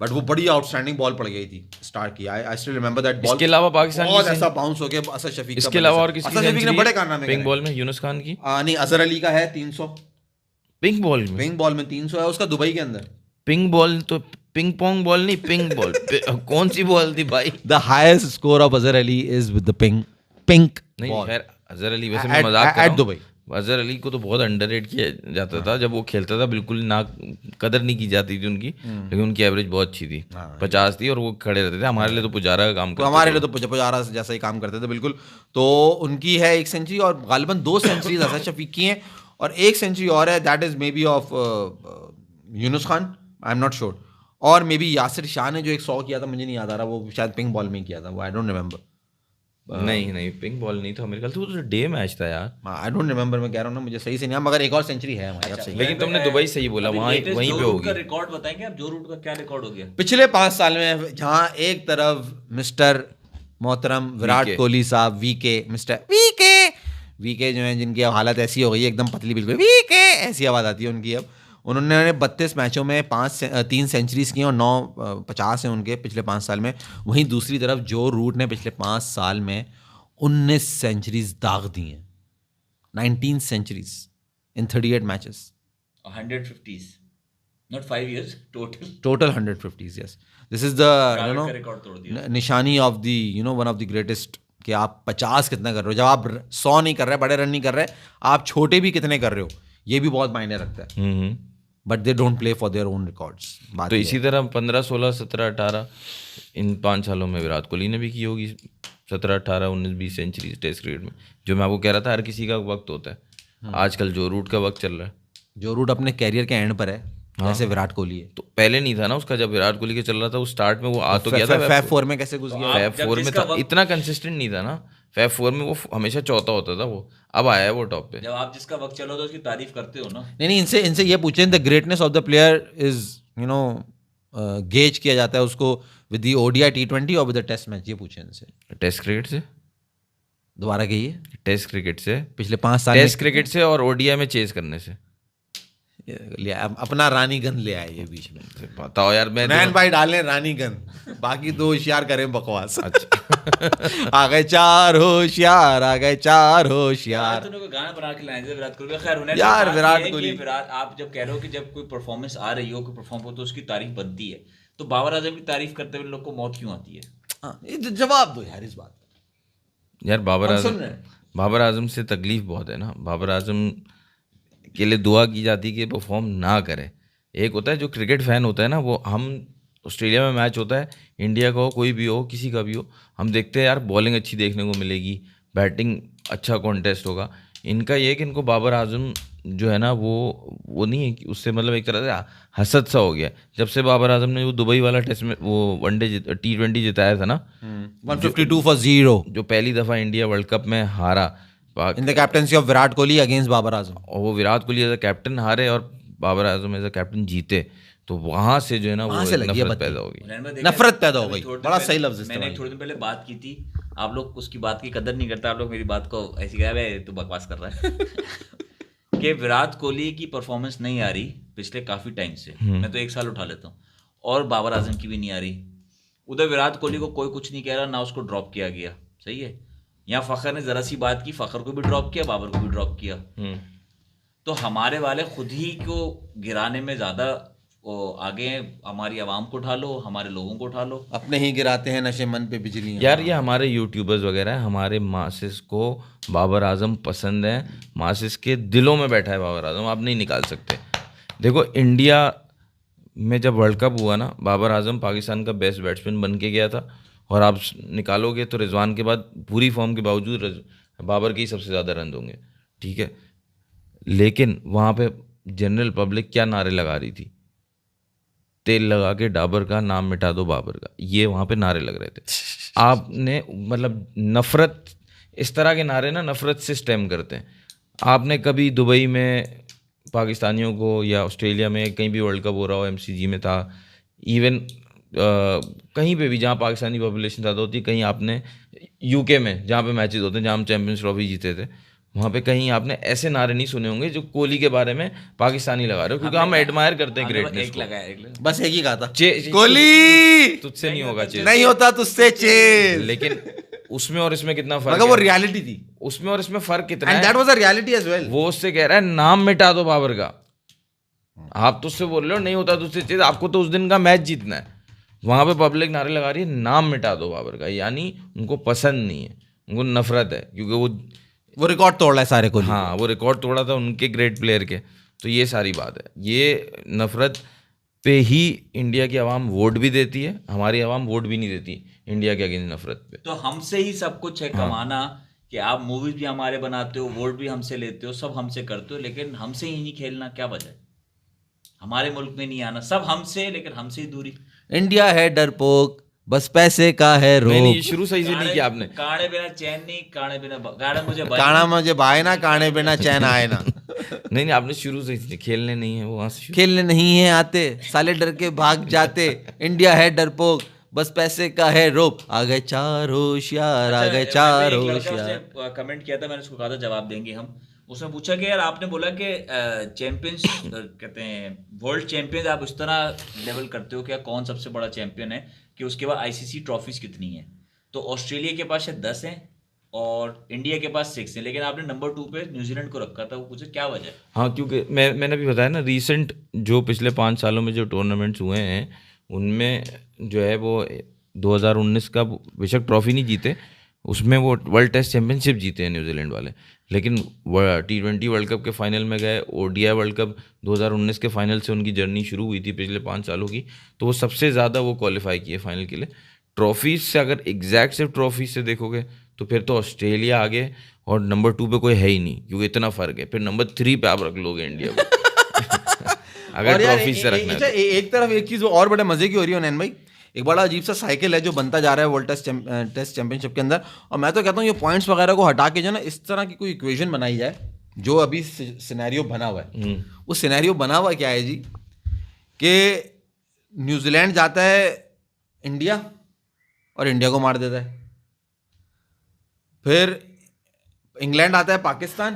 बट वो बड़ी आउटस्टैंडिंग बॉल पड़ गई थी स्टार्ट की। I still remember that ball. इसके अलावा पाकिस्तान की बहुत ऐसा बाउंस हो गया असद शफीक का। इसके अलावा और किसकी असद शफीक ने सेंचुरी बड़े है कारनामे पिंक करे। बॉल में? यूनुस खान की नहीं, अजहर अली का है 300 पिंक बॉल में। पिंक बॉल में 300 है उसका दुबई के अंदर। पिंक बॉल तो पिंग पोंग बॉल नहीं, पिंक बॉल कौन सी बॉल थी भाई? The highest score of Azhar Ali is with the pink नहीं बॉल खैर, अजहर अली वैसे मैं मजाक कर एट रहा दुबई। हूँ, अजहर अली को तो बहुत अंडररेट किया जाता था जब वो खेलता था, बिल्कुल ना कदर नहीं की जाती थी उनकी, लेकिन उनकी एवरेज बहुत अच्छी थी, 50 थी और वो खड़े रहते थे। हमारे लिए तो पुजारा का काम करते हमारे लिए तो पुजारा जैसा ही काम करते थे बिल्कुल। तो उनकी है 1 सेंचुरी और गालिबन 2 सेंचुरीज असद शफीक की हैं, और 1 सेंचुरी और है that is may be of Yunus Khan, I am not sure, और मे बी यासिर शाह ने जो एक 100 किया था, मुझे नहीं याद आ रहा, वो शायद पिंक बॉल में किया था वो, आई डोंट रिमेंबर। नहीं पिंक बॉल नहीं था मेरे ख्याल से, वो तो डे मैच था यार। आई डोंट रिमेंबर, मैं कह रहा हूँ ना, मुझे सही से नहीं, मगर एक और सेंचुरी है हमारे आप सही। लेकिन तुमने दुबई सही बोला, वहाँ वहीं पे होगी। रिकॉर्ड बताएंगे आप, जो रूट का क्या रिकॉर्ड हो गया पिछले 5 साल में, जहाँ एक तरफ मिस्टर मोहतरम विराट कोहली साहब वीके, मिस्टर वीके जो है, जिनकी अब हालत ऐसी हो गई है एकदम पतली, बिल्कुल वीके ऐसी आवाज़ आती है उनकी। अब उन्होंने 32 मैचों में 3 सेंचुरीज की और 9 50 हैं उनके पिछले 5 साल में। वहीं दूसरी तरफ जो रूट ने पिछले 5 साल में 19 सेंचुरीज दाग दी हैं, 19 centuries in 38 matches, 150s, not 5 years total 150s। Yes, this is the record तोड़ दिया। निशानी of the one of the greatest, कि आप 50 कितना कर रहे हो, जब आप 100 नहीं कर रहे, बड़े रन नहीं कर रहे, आप छोटे भी कितने कर रहे हो, ये भी बहुत मायने रखता है। But they don't play for their own records. तो इसी तरह 15, 16, 17, 18 इन 5 सालों में विराट कोहली ने भी की होगी 17, 18, 19, 20 सेंचुरी टेस्ट क्रिकेट में। जो मैं आपको कह रहा था, हर किसी का वक्त होता है। आजकल जो रूट का वक्त चल रहा है, जो रूट अपने कैरियर के एंड पर है, जैसे विराट कोहली है, तो पहले नहीं था ना उसका, जब विराट कोहली के चल रहा था, वो स्टार्ट में वो आ तो गया था, फैब 4 में कैसे घुस गया? फैब 4 में था, इतना कंसिस्टेंट नहीं था ना। फैब 4 में वो हमेशा चौथा होता था, वो अब आया है वो टॉप पे। जब आप जिसका वक्त चलो तो उसकी तारीफ करते हो ना। नहीं, इनसे ये पूछें, the greatness of the player is gauge किया जाता है उसको विद द ओडीआई T20 और विद द टेस्ट मैच, ये पूछें इनसे। टेस्ट क्रिकेट से, दोबारा कहिए। टेस्ट क्रिकेट से, पिछले 5 साल टेस्ट क्रिकेट से और ओडीआई में चेज करने से। अपना रानीगंज ले आए ये बीच में। बताओ यार, मैं नैन भाई डालें रानीगंज, बाकी 2 होशियार करें बकवास। अच्छा आ गए 4 होशियार, आ गए 4 यार होशियार। तूने कोई गाना बना के लाए थे विराट कोहली का। खैर उन्हें यार, तो बात विराट ये है कि कोहली। विराट, आप जब कह रहे हो कि जब कोई परफॉर्मेंस आ रही हो, कोई परफॉर्म हो, तो उसकी तारीफ बनती है, तो बाबर आजम की तारीफ करते हुए लोग को मौत क्यों आती है? हाँ, जवाब दो यार इस बात का। यार, हम सुन रहे हैं। बाबर आजम से तकलीफ बहुत है ना। बाबर आजम के लिए दुआ की जाती है कि परफॉर्म ना करे। एक होता है जो क्रिकेट फैन होता है ना, वो हम ऑस्ट्रेलिया में मैच होता है, इंडिया का हो, कोई भी हो, किसी का भी हो, हम देखते हैं यार बॉलिंग अच्छी देखने को मिलेगी, बैटिंग अच्छा कॉन्टेस्ट होगा। इनका ये है कि इनको बाबर आजम जो है ना वो नहीं है कि उससे मतलब एक तरह से हसद सा हो गया जब से बाबर आजम ने वो दुबई वाला टेस्ट में वो वनडे T20 जिताया था ना, 152 for 0 जो पहली दफ़ा इंडिया वर्ल्ड कप में हारा in the captaincy of Virat Kohli against Babar Azam, और वो Virat Kohli as a captain हारे और Babar Azam as a captain जीते, तो वहां से जो है ना वो से लगी है नफरत बत्ती। पैदा होगी। हुनैन भाई देखा, नफरत पैदा हो अभी गई, थोड़ी देर बड़ा पहले- सही लफ्ज मैंने इस्तेमाल थोड़ी देर पहले बात की थी, आप लोग उसकी बात की कदर नहीं करते, आप लोग मेरी बात को ऐसी कहा भाई तू बकवास कर रहा है कि विराट कोहली की परफॉर्मेंस नहीं आ रही पिछले काफी टाइम से, मैं तो 1 साल उठा लेता हूँ, और बाबर आजम की भी नहीं आ रही। उधर विराट कोहली को कोई कुछ नहीं कह रहा, ना उसको ड्रॉप किया गया, सही है। यहाँ फखर ने जरा सी बात की, फखर को भी ड्रॉप किया, बाबर को भी ड्रॉप किया। तो हमारे वाले खुद ही को गिराने में ज्यादा आगे हैं, हमारी आवाम को उठा लो, हमारे लोगों को उठा लो। अपने ही गिराते हैं नशे मन पे बिजली। यार ये हमारे यूट्यूबर्स वगैरह हैं, हमारे मासिस को बाबर आजम पसंद है, मासिस के दिलों में बैठा है बाबर आजम, आप नहीं निकाल सकते। देखो इंडिया में जब वर्ल्ड कप हुआ ना, बाबर आजम पाकिस्तान का बेस्ट बैट्समैन बन के गया था, और आप निकालोगे तो रिजवान के बाद पूरी फॉर्म के बावजूद बाबर के ही सबसे ज़्यादा रन होंगे, ठीक है। लेकिन वहाँ पे जनरल पब्लिक क्या नारे लगा रही थी, तेल लगा के डाबर का, नाम मिटा दो बाबर का, ये वहाँ पे नारे लग रहे थे। आपने मतलब नफरत, इस तरह के नारे ना नफरत से स्टेम करते हैं। आपने कभी दुबई में पाकिस्तानियों को, या ऑस्ट्रेलिया में कहीं भी वर्ल्ड कप हो रहा हो, MCG में था, इवन कहीं पे भी जहाँ पाकिस्तानी पॉपुलेशन ज़्यादा होती है, कहीं आपने UK में जहाँ पे मैचेस होते हैं, जहाँ हम चैम्पियंस ट्रॉफी जीते थे, वहाँ पे कहीं आपने ऐसे नारे नहीं सुने होंगे जो कोहली के बारे में पाकिस्तानी लगा रहे हो, क्योंकि हम एडमायर करते हैं ग्रेटनेस को। बस एक ही कहा था, चे- कोहली तुझसे नहीं होगा चेज, नहीं होता तुझसे चेज। लेकिन उसमें और इसमें कितना फर्क मगर वो है, रियलिटी थी, उसमें और इसमें फर्क कितना एंड है। That was a reality as well. वो उससे कह रहा है नाम मिटा दो बाबर का, आप तो उससे बोल रहे हो नहीं होता तुझसे चेज, आपको तो उस दिन का मैच जीतना है। वहां पे पब्लिक नारे लगा रही है नाम मिटा दो बाबर का, यानी उनको पसंद नहीं है, उनको नफरत है, क्योंकि वो रिकॉर्ड तोड़ रहा है सारे कोहली। हाँ वो रिकॉर्ड तोड़ा था उनके ग्रेट प्लेयर के। तो ये सारी बात है, ये नफरत पे ही इंडिया की आवाम वोट भी देती है, हमारी आवाम वोट भी नहीं देती इंडिया के अगेंस्ट नफरत पे। तो हमसे ही सब कुछ है कमाना, कि आप मूवीज भी हमारे बनाते हो, वोट भी हमसे लेते हो, सब हमसे करते हो, लेकिन हमसे ही नहीं खेलना, क्या वजह है? हमारे मुल्क में नहीं आना, सब हमसे, लेकिन हमसे ही दूरी। इंडिया है डरपोक, बस पैसे का है नहीं ये रोग। शुरू सही से नहीं किया आपने। काणे बिना चैन नहीं, काणे बिना काणे मुझे काना मुझे भाई ना, काने बिना चैन आए ना। नहीं आपने शुरू से ही खेलने नहीं है, वो वहाँ से शुरू। खेलने नहीं है आते, साले डर के भाग जाते। इंडिया है डरपोक, बस पैसे का है रोग। आ गए 4 होशियार, आ गए 4 होशियार। कमेंट किया था, मैंने उसको कहा था जवाब देंगे हम। उसने पूछा कि यार आपने बोला कि चैंपियंस कहते हैं वर्ल्ड चैंपियंस आप उस तरह लेवल करते हो, क्या कौन सबसे बड़ा चैंपियन है, कि उसके बाद ICC ट्रॉफीज कितनी है? तो ऑस्ट्रेलिया के पास शायद 10 हैं और इंडिया के पास 6 हैं, लेकिन आपने नंबर 2 पे न्यूजीलैंड को रखा था, वो पूछे क्या वजह है? हाँ क्योंकि मैंने भी बताया ना, रीसेंट जो पिछले 5 सालों में जो टूर्नामेंट्स हुए हैं उनमें जो है वो 2019 का बेशक ट्रॉफी नहीं जीते, उसमें वो वर्ल्ड टेस्ट चैंपियनशिप जीते हैं न्यूजीलैंड वाले, लेकिन T20 वर्ल्ड कप के फाइनल में गए। ODI वर्ल्ड कप 2019 के फाइनल से उनकी जर्नी शुरू हुई थी पिछले 5 सालों की, तो वो सबसे ज़्यादा वो क्वालिफाई किए फाइनल के लिए। ट्रॉफीज से अगर एग्जैक्ट सिर्फ ट्रॉफीज से देखोगे तो फिर तो ऑस्ट्रेलिया आगे, और नंबर 2 पे कोई है ही नहीं, क्योंकि इतना फ़र्क है। फिर नंबर 3 पे आप रख लोगे इंडिया को अगर ट्रॉफीज से रखना है। एक तरफ एक चीज और बड़े मजे की हो रही है नैन भाई, एक बड़ा अजीब सा साइकिल है जो बनता जा रहा है वर्ल्ड टेस्ट चैंपियनशिप के अंदर। और मैं तो कहता हूँ ये पॉइंट्स वगैरह को हटा के जो ना इस तरह की कोई इक्वेशन बनाई जाए, जो अभी सिनेरियो बना हुआ है, वो सिनेरियो बना हुआ क्या है जी, कि न्यूजीलैंड जाता है इंडिया और इंडिया को मार देता है, फिर इंग्लैंड आता है पाकिस्तान,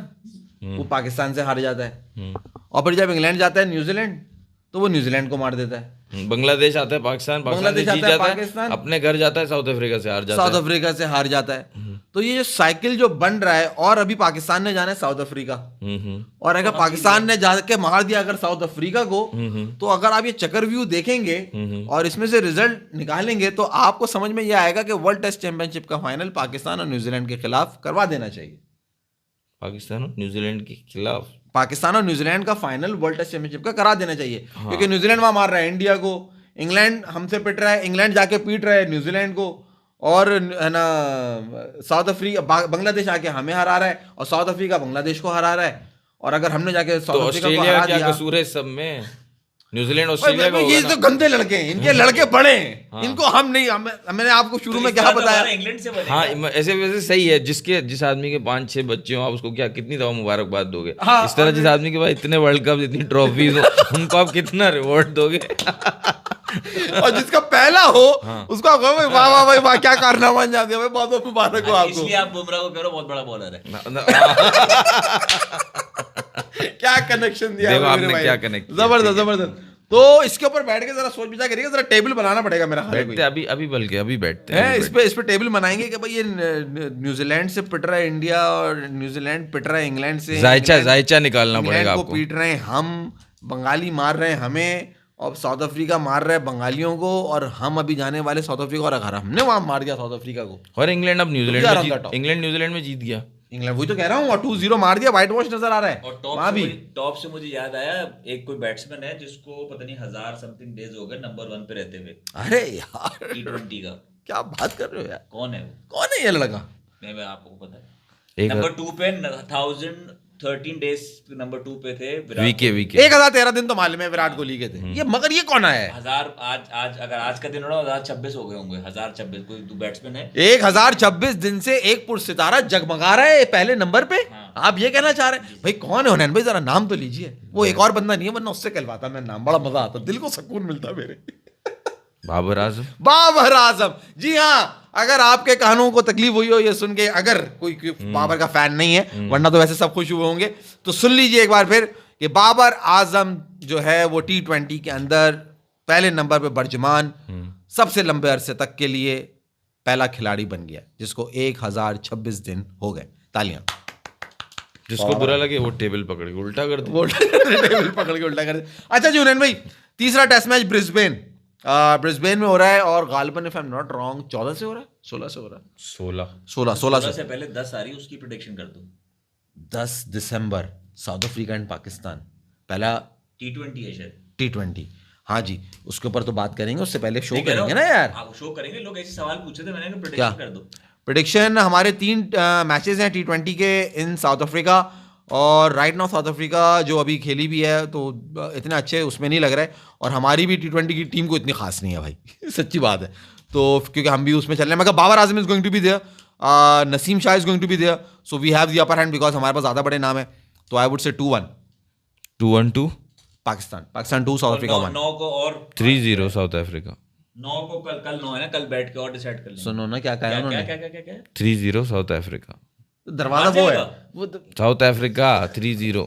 वो पाकिस्तान से हार जाता है, और फिर जब इंग्लैंड जाता है न्यूजीलैंड तो वो न्यूजीलैंड को मार देता है। बांग्लादेश आता है पाकिस्तान, बांग्लादेश जीत जाता है, अपने घर जाता है, साउथ अफ्रीका से हार जाता है, साउथ अफ्रीका से हार जाता है। तो ये जो साइकिल जो बन रहा है, और अभी पाकिस्तान ने जाना है साउथ अफ्रीका, और अगर पाकिस्तान ने जाके मार दिया अगर साउथ अफ्रीका को, तो अगर आप ये चक्रव्यूह देखेंगे और इसमें से रिजल्ट निकालेंगे तो आपको समझ में ये आएगा कि वर्ल्ड टेस्ट चैंपियनशिप का फाइनल पाकिस्तान और न्यूजीलैंड के खिलाफ करवा देना चाहिए। पाकिस्तान और न्यूजीलैंड के खिलाफ पाकिस्तान और न्यूजीलैंड का फाइनल वर्ल्ड टेस्ट चैंपियनशिप का करा देना चाहिए। क्योंकि न्यूजीलैंड वहां मार रहा है इंडिया को, इंग्लैंड हमसे पिट रहा है, इंग्लैंड जाके पीट रहा है न्यूजीलैंड को, और है ना साउथ अफ्रीका बांग्लादेश आके हमें हरा रहा है, और साउथ अफ्रीका बांग्लादेश को हरा रहा है, और अगर हमने जाके तो साउथ अफ्रीका को ऑस्ट्रेलिया हरा का क्या दिया, कसूर है इस सब में? न्यूजीलैंड ऑस्ट्रेलिया का ये होगा तो ना। गंदे लड़के हैं, इनके लड़के बड़े हैं, इनको हम नहीं, मैंने आपको शुरू में क्या बताया, इंग्लैंड से बनेगा। हाँ ऐसे वैसे सही है, जिस आदमी के 5-6 बच्चे हो आप उसको क्या कितनी दफा मुबारकबाद दोगे? हाँ, इस तरह जिस आदमी के पास इतने वर्ल्ड कप इतनी ट्रॉफीज हो उनको आप कितना रिवॉर्ड दोगे? और जिसका पहला हो उसको आप कहो वाह वाह भाई वाह क्या कारनामा अंजाम दिया भाई, बहुत बहुत मुबारक हो आपको। इसलिए आप बुमराह को कह रहे हो बहुत बड़ा बॉलर है। क्या कनेक्शन दिया देखो है आपने मेरे भाई। क्या connect किया, जबरदस्त जबरदस्त। तो इसके ऊपर बैठ के जरा सोच विचार करिएगा, जरा टेबल बनाना पड़ेगा मेरा ख्याल है कोई। बैठते अभी बल्कि अभी बैठते है हैं इस पे टेबल बनाएंगे कि भाई ये न्यूजीलैंड से पिट रहा है इंडिया और न्यूजीलैंड पिट रहा है इंग्लैंड से, जायचा निकालना इंग्लैंड पड़ेगा को आपको। पीट रहे हैं हम, बंगाली मार रहे हैं हमें, और साउथ अफ्रीका मार रहा है बंगालियों को, और हम अभी जाने वाले साउथ अफ्रीका, और अगर हमने वहां मार दिया साउथ अफ्रीका को, और इंग्लैंड अब we are on the top. England New Zealand में जीत गया। इंग्लैंड, वही तो कह रहा हूँ, और 2-0 मार दिया, व्हाइट वॉश नजर आ रहा है और वहां भी। टॉप से मुझे याद आया, एक कोई बैट्समैन है जिसको पता नहीं 1000 समथिंग डेज हो गए नंबर 1 पे रहते हुए अरे यार T20 का। क्या बात कर रहे हो यार, कौन है वो? कौन है ये लड़का? मैं आपको पता है। एक नंबर 2 पे 1013 डेज नंबर 2 पे थे विराट वीके कोहली। 1013 दिन तो मालूम है विराट कोहली के थे ये, मगर ये कौन है? 1000 आज अगर आज का दिन हो रहा 1026 हो गए होंगे, 1026 कोई बैट्समैन है। 1026 दिन से एक पुरसितारा जगमगा रहा है पहले नंबर पे। हाँ। आप ये कहना चाह रहे हैं भाई कौन है हुनैन भाई, जरा नाम तो लीजिए। वो एक और बंदा नहीं है, वरना उससे कहलवाता मैं नाम, बड़ा मजा आता, दिल को सुकून मिलता मेरे। बाबर आजम। बाबर आजम, जी हाँ। अगर आपके कानों को तकलीफ हुई हो ये सुन के, अगर कोई बाबर का फैन नहीं है, वरना तो वैसे सब खुश हुए होंगे, तो सुन लीजिए एक बार फिर कि बाबर आजम जो है वो T20 के अंदर पहले नंबर पे बर्जमान सबसे लंबे अरसे तक के लिए पहला खिलाड़ी बन गया जिसको 1026 दिन हो गए। तालियां। जिसको बुरा लगे वो टेबल पकड़ के उल्टा कर दे। वो टेबल पकड़ के उल्टा कर दे। अच्छा जी हुनैन भाई, तीसरा टेस्ट मैच ब्रिस्बेन में हो रहा है, और गालिबन if I am not wrong 14 से हो रहा है, 16 से हो रहा है, 16 16 से पहले 10 आ रही, उसकी प्रेडिक्शन कर दो। 10 दिसंबर साउथ अफ्रीका एंड पाकिस्तान, पहला T20 है शायद। T20। हाँ जी, उसके ऊपर तो बात करेंगे, उससे पहले शो नहीं, कह रहा करेंगे हूँ, ना यार। आप शो करेंगे, लोग ऐसे सवाल पूछे थे, मैंने कहा क्या? प्रेडिक्शन कर दो। प्रेडिक्शन हमारे 3 मैचेस हैं T20 के इन साउथ अफ्रीका, और राइट नाउ साउथ अफ्रीका जो अभी खेली भी है तो इतने अच्छे उसमें नहीं लग रहा है, और हमारी भी T20 की टीम को इतनी खास नहीं है भाई सच्ची बात है। तो क्योंकि हम भी उसमें चल रहे हैं, मगर Babar Azam is going to be there, Naseem Shah is going to be there, so we have the upper hand because हमारे पास ज़्यादा बड़े नाम है। तो आई वुड से 2-1 2-1-2 पाकिस्तान 2 साउथ अफ्रीका 1। 9 को और 3-0 साउथ अफ्रीका। 9 को कल 9 है ना, कल बैठ के और डिसाइड कर लेंगे। सुनो ना क्या कहा क्या उन्होंने, क्या क्या क्या क्या 3-0 साउथ अफ्रीका। दरवाजा आ वो है जाएगा। वो साउथ अफ्रीका 3-0।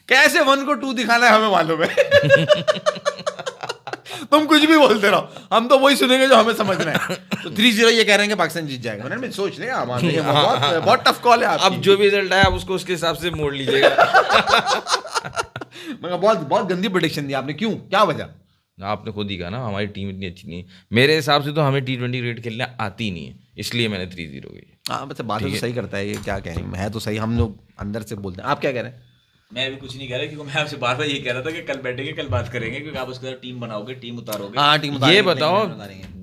कैसे 1 को 2 दिखाना है हमें मालूम है तुम कुछ भी बोलते रहो, हम तो वही सुनेंगे जो हमें समझना है। तो 3-0 ये कह रहे हैं कि पाकिस्तान जीत जाएगा। मैंने सोच लिया बहुत टफ कॉल है अब जो भी रिजल्ट आया आप उसको उसके हिसाब से मोड़ लीजिएगा। मगर बहुत गंदी प्रेडिक्शन दी आपने, क्यों, क्या वजह? आपने खुद ही कहा ना हमारी टीम इतनी अच्छी नहीं है। मेरे हिसाब से तो हमें T20 क्रिकेट खेलने आती नहीं है, इसलिए मैंने 3-0 गई। हाँ मतलब बात तो सही करता है ये, क्या कहें, है तो सही, हम लोग अंदर से बोलते हैं। आप क्या कह रहे हैं? मैं अभी कुछ नहीं कह रहा, क्योंकि मैं आपसे बार बार ये कह रहा था कि कल बैठेंगे, कल बात करेंगे, क्योंकि आप उसके साथ टीम बनाओगे, टीम उतारोगे। हाँ टीम ये बताओ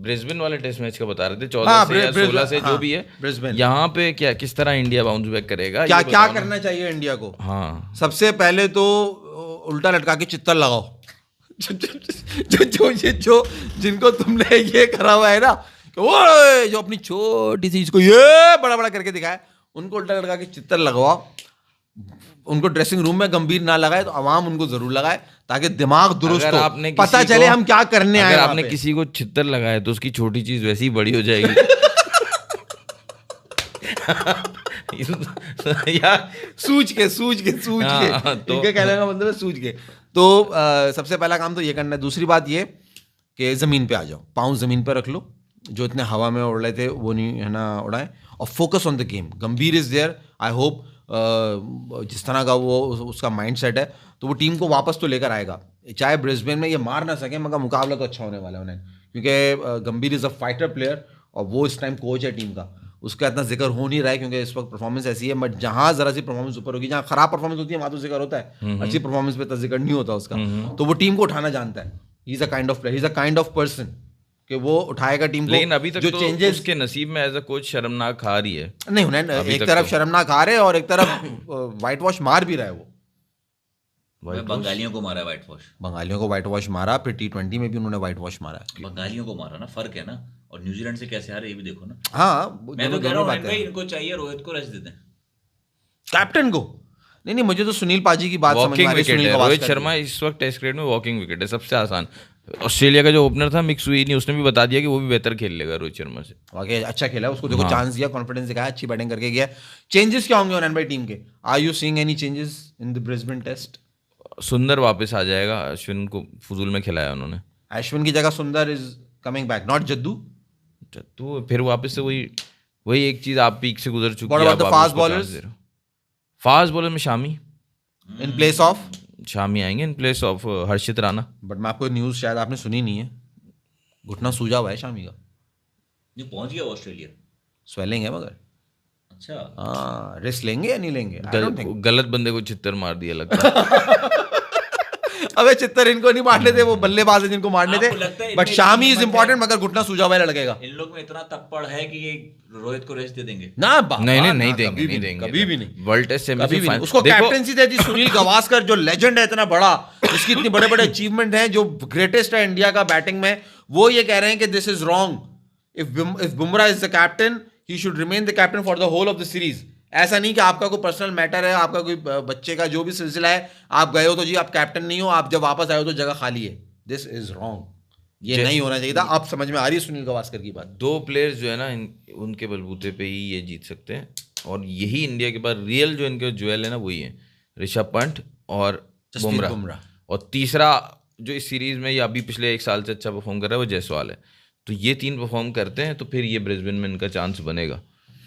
ब्रिस्बेन वाले टेस्ट मैच का बता रहे थे 14 से या 16 से जो भी है, ब्रिस्बेन यहाँ पे क्या किस तरह इंडिया बाउंस बैक करेगा? क्या ये क्या बताओ ना। करना चाहिए इंडिया को? हाँ सबसे पहले तो उल्टा लटका के चित्तर लगाओ जो जिनको तुमने ये करा हुआ है ना, ओए जो अपनी छोटी सी चीज को ये बड़ा बड़ा करके दिखाया, उनको उल्टा लटका के चित्तर लगवाओ। उनको ड्रेसिंग रूम में गंभीर ना लगाए तो आवाम उनको जरूर लगाए, ताकि दिमाग दुरुस्त अगर हो, आपने पता किसी चले को- हम क्या करने आए अगर वहाँ आपने पे। किसी को छितर लगाया तो उसकी छोटी चीज वैसे ही बड़ी हो जाएगी। यार सूझ के हाँ, तो- इनके कहने का मतलब है सूझ के। तो सबसे पहला काम तो ये करना है। दूसरी बात ये कि ज़मीन पे आ जाओ, पाँव ज़मीन पे रख लो, जो इतने हवा में उड़ रहे थे वो नहीं है ना उड़ाएं, और फोकस ऑन द गेम। गंभीर इज़ देयर, आई होप जिस तरह का वो उसका माइंड सेट है तो वो टीम को वापस तो लेकर आएगा। चाहे ब्रिस्बेन में ये मार ना सके, मगर मुकाबला तो अच्छा होने वाला है उन्हें, क्योंकि गंभीर इज़ अ फाइटर प्लेयर और वो इस टाइम कोच है टीम का। उसका इतना जिक्र हो नहीं रहा है क्योंकि इस वक्त परफॉर्मेंस ऐसी है, बट जहाँ जरा सी परफॉर्मेंस ऊपर होगी, जहाँ खराब परफॉर्मेंस होती है वहाँ तो जिक्र होता है, अच्छी परफॉर्मेंस पे तो जिक्र नहीं होता उसका। तो वो टीम को उठाना जानता है, he is a kind of player, he is a kind of person कि वो उठाएगा टीम को। लेकिन अभी तक जो तो चेंजेस उसके नसीब में एज अ कोच शर्मनाक हार ही है। नहीं होना, अभी एक तक तरफ तो। शर्मनाक हार है और एक तरफ व्हाइट वॉश मार भी रहा है वो। बंगालियों को मारा व्हाइट वॉश, बंगालियों को व्हाइट वॉश मारा, फिर T20 में भी उन्होंने व्हाइट वॉश मारा है। बंगालियों को मारा ना, फर्क है ना। और न्यूजीलैंड से कैसे हारे ये भी देखो ना। हाँ मैं तो कह रहा हूँ भाई इनको चाहिए रोहित को रेस्ट दे दें। कैप्टन को नहीं, मुझे तो सुनील पाजी की बात समझ में वॉकिंग आ रही है। विकेट सुनील है, रोहित गावस्कर शर्मा इस वक्त टेस्ट क्रिकेट में वॉकिंग विकेट है, सबसे आसान। ऑस्ट्रेलिया का जो ओपनर था मिक्सुइनी, उसने भी बता दिया कि वो भी बेहतर खेल लेगा रोहित शर्मा से। वाकई अच्छा खेला, उसको देखो चांस दिया, कॉन्फिडेंस दिखाया, अच्छी बैटिंग करके गया। चेंजेस क्या होंगे ऑन एंड बाई टीम के? Are you seeing any changes in the Brisbane test? Sundar वापस आ जाएगा, अश्विन को फुजूल में खिलाया उन्होंने। अश्विन की जगह सुंदर is coming back, not Jaddu. तो फिर वापस से वही एक चीज, आप पीक से गुजर चुकी What है, about the आप fast उसको bowlers? chance दे रहे हो। फास्ट बॉलर में Shami in place of, Shami आएंगे in place of Harshit Rana. But मैं आपको न्यूज शायद आपने सुनी नहीं है, घुटना सूजा हुआ है शामी का, ये पहुंच गया ऑस्ट्रेलिया। स्वेलिंग है मगर। अच्छा, हाँ, रिस्क लेंगे या नहीं लेंगे? I don't think. गलत बंदे को चित्तर मार दिया लगता है। अबे चित्तर इनको नहीं मारने थे, वो बल्लेबाज है जिनको मारने थे। आपको लगता है बट इतनी शामी इज हिम्मत इंपॉर्टेंट, है? मगर घुटना सूजा हुआ है लड़केगा इन लोग में इतना तप्पड़ है कि ये रोहित को रेस्ट दे देंगे। ना बाबा, नहीं ना, देंगे, कभी भी नहीं देंगे, कभी भी नहीं, वर्ल्ड टेस्ट कभी भी नहीं। सेमीफाइनल उसको कैप्टनसी दे दी सुनील गावस्कर, जो लेजेंड है इतना बड़ा, इसकी इतनी बड़े बड़े अचीवमेंट हैं, जो ग्रेटेस्ट है इंडिया का बैटिंग में। वो ये कह रहे हैं कि this is wrong, if Bumrah is the captain he should remain the captain for the whole of the series. ऐसा नहीं कि आपका कोई पर्सनल मैटर है, आपका कोई बच्चे का जो भी सिलसिला है, आप गए हो तो जी आप कैप्टन नहीं हो, आप जब वापस आए हो तो जगह खाली है। दिस इज रॉन्ग, ये नहीं होना चाहिए था। अब समझ में आ रही है सुनील गावस्कर की बात। दो प्लेयर्स जो है ना, उनके बलबूते पे ही ये जीत सकते हैं, और यही इंडिया के पास रियल जो इनके ज्वेल है ना, वही है ऋषभ पंत और बुमराह। और तीसरा जो इस सीरीज में या अभी पिछले एक साल से अच्छा परफॉर्म कर रहा है वो जायसवाल है। तो ये तीन परफॉर्म करते हैं तो फिर ये ब्रिस्बेन में इनका चांस बनेगा,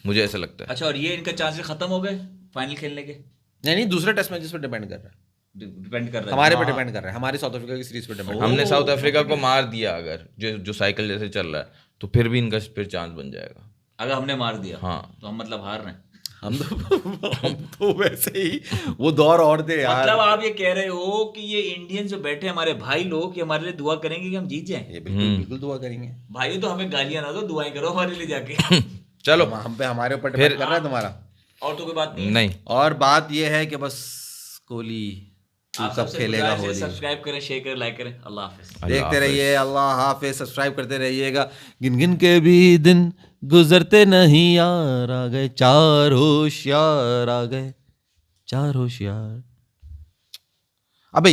मुझे ऐसा लगता है। अच्छा, और ये इनका चांसेस खत्म हो गए फाइनल खेलने के? नहीं, दूसरे टेस्ट मैचेस पे डिपेंड कर रहा है, डिपेंड कर रहा है हमारे पे डिपेंड कर रहा है, हमारे साउथ अफ्रीका की सीरीज पे डिपेंड। हमने साउथ अफ्रीका को मार दिया अगर, जो साइकिल जैसे चल रहा है, तो फिर भी इनका फिर चांस बन जाएगा। अगर हमने मार दिया हाँ, तो हम मतलब हार रहे हैं। हम तो वैसे ही वो दौर और थे यार। मतलब आप ये कह रहे हो कि ये इंडियन जो बैठे हमारे भाई लोग, ये हमारे लिए दुआ करेंगे कि हम जीत जाएं? ये बिल्कुल दुआ करेंगे भाई, तो हमें गालियां ना दो, दुआएं करो हमारे लिए जाके। चलो हम पे, हमारे ऊपर डिपेंड कर रहा है तुम्हारा। और तो कोई बात नहीं। नहीं, और बात ये है कि बस कोहली आप सब सबसे खेलेगा गुजारिश है, होली। सब्सक्राइब करें, शेयर करें, लाइक करें। अल्लाह हाफिज। देखते रहिए, अल्लाह हाफिज, सब्सक्राइब करते रहिएगा। गिन गिन के भी दिन गुजरते नहीं यार, आ गए चार होशियार, आ गए चार होशियार। अबे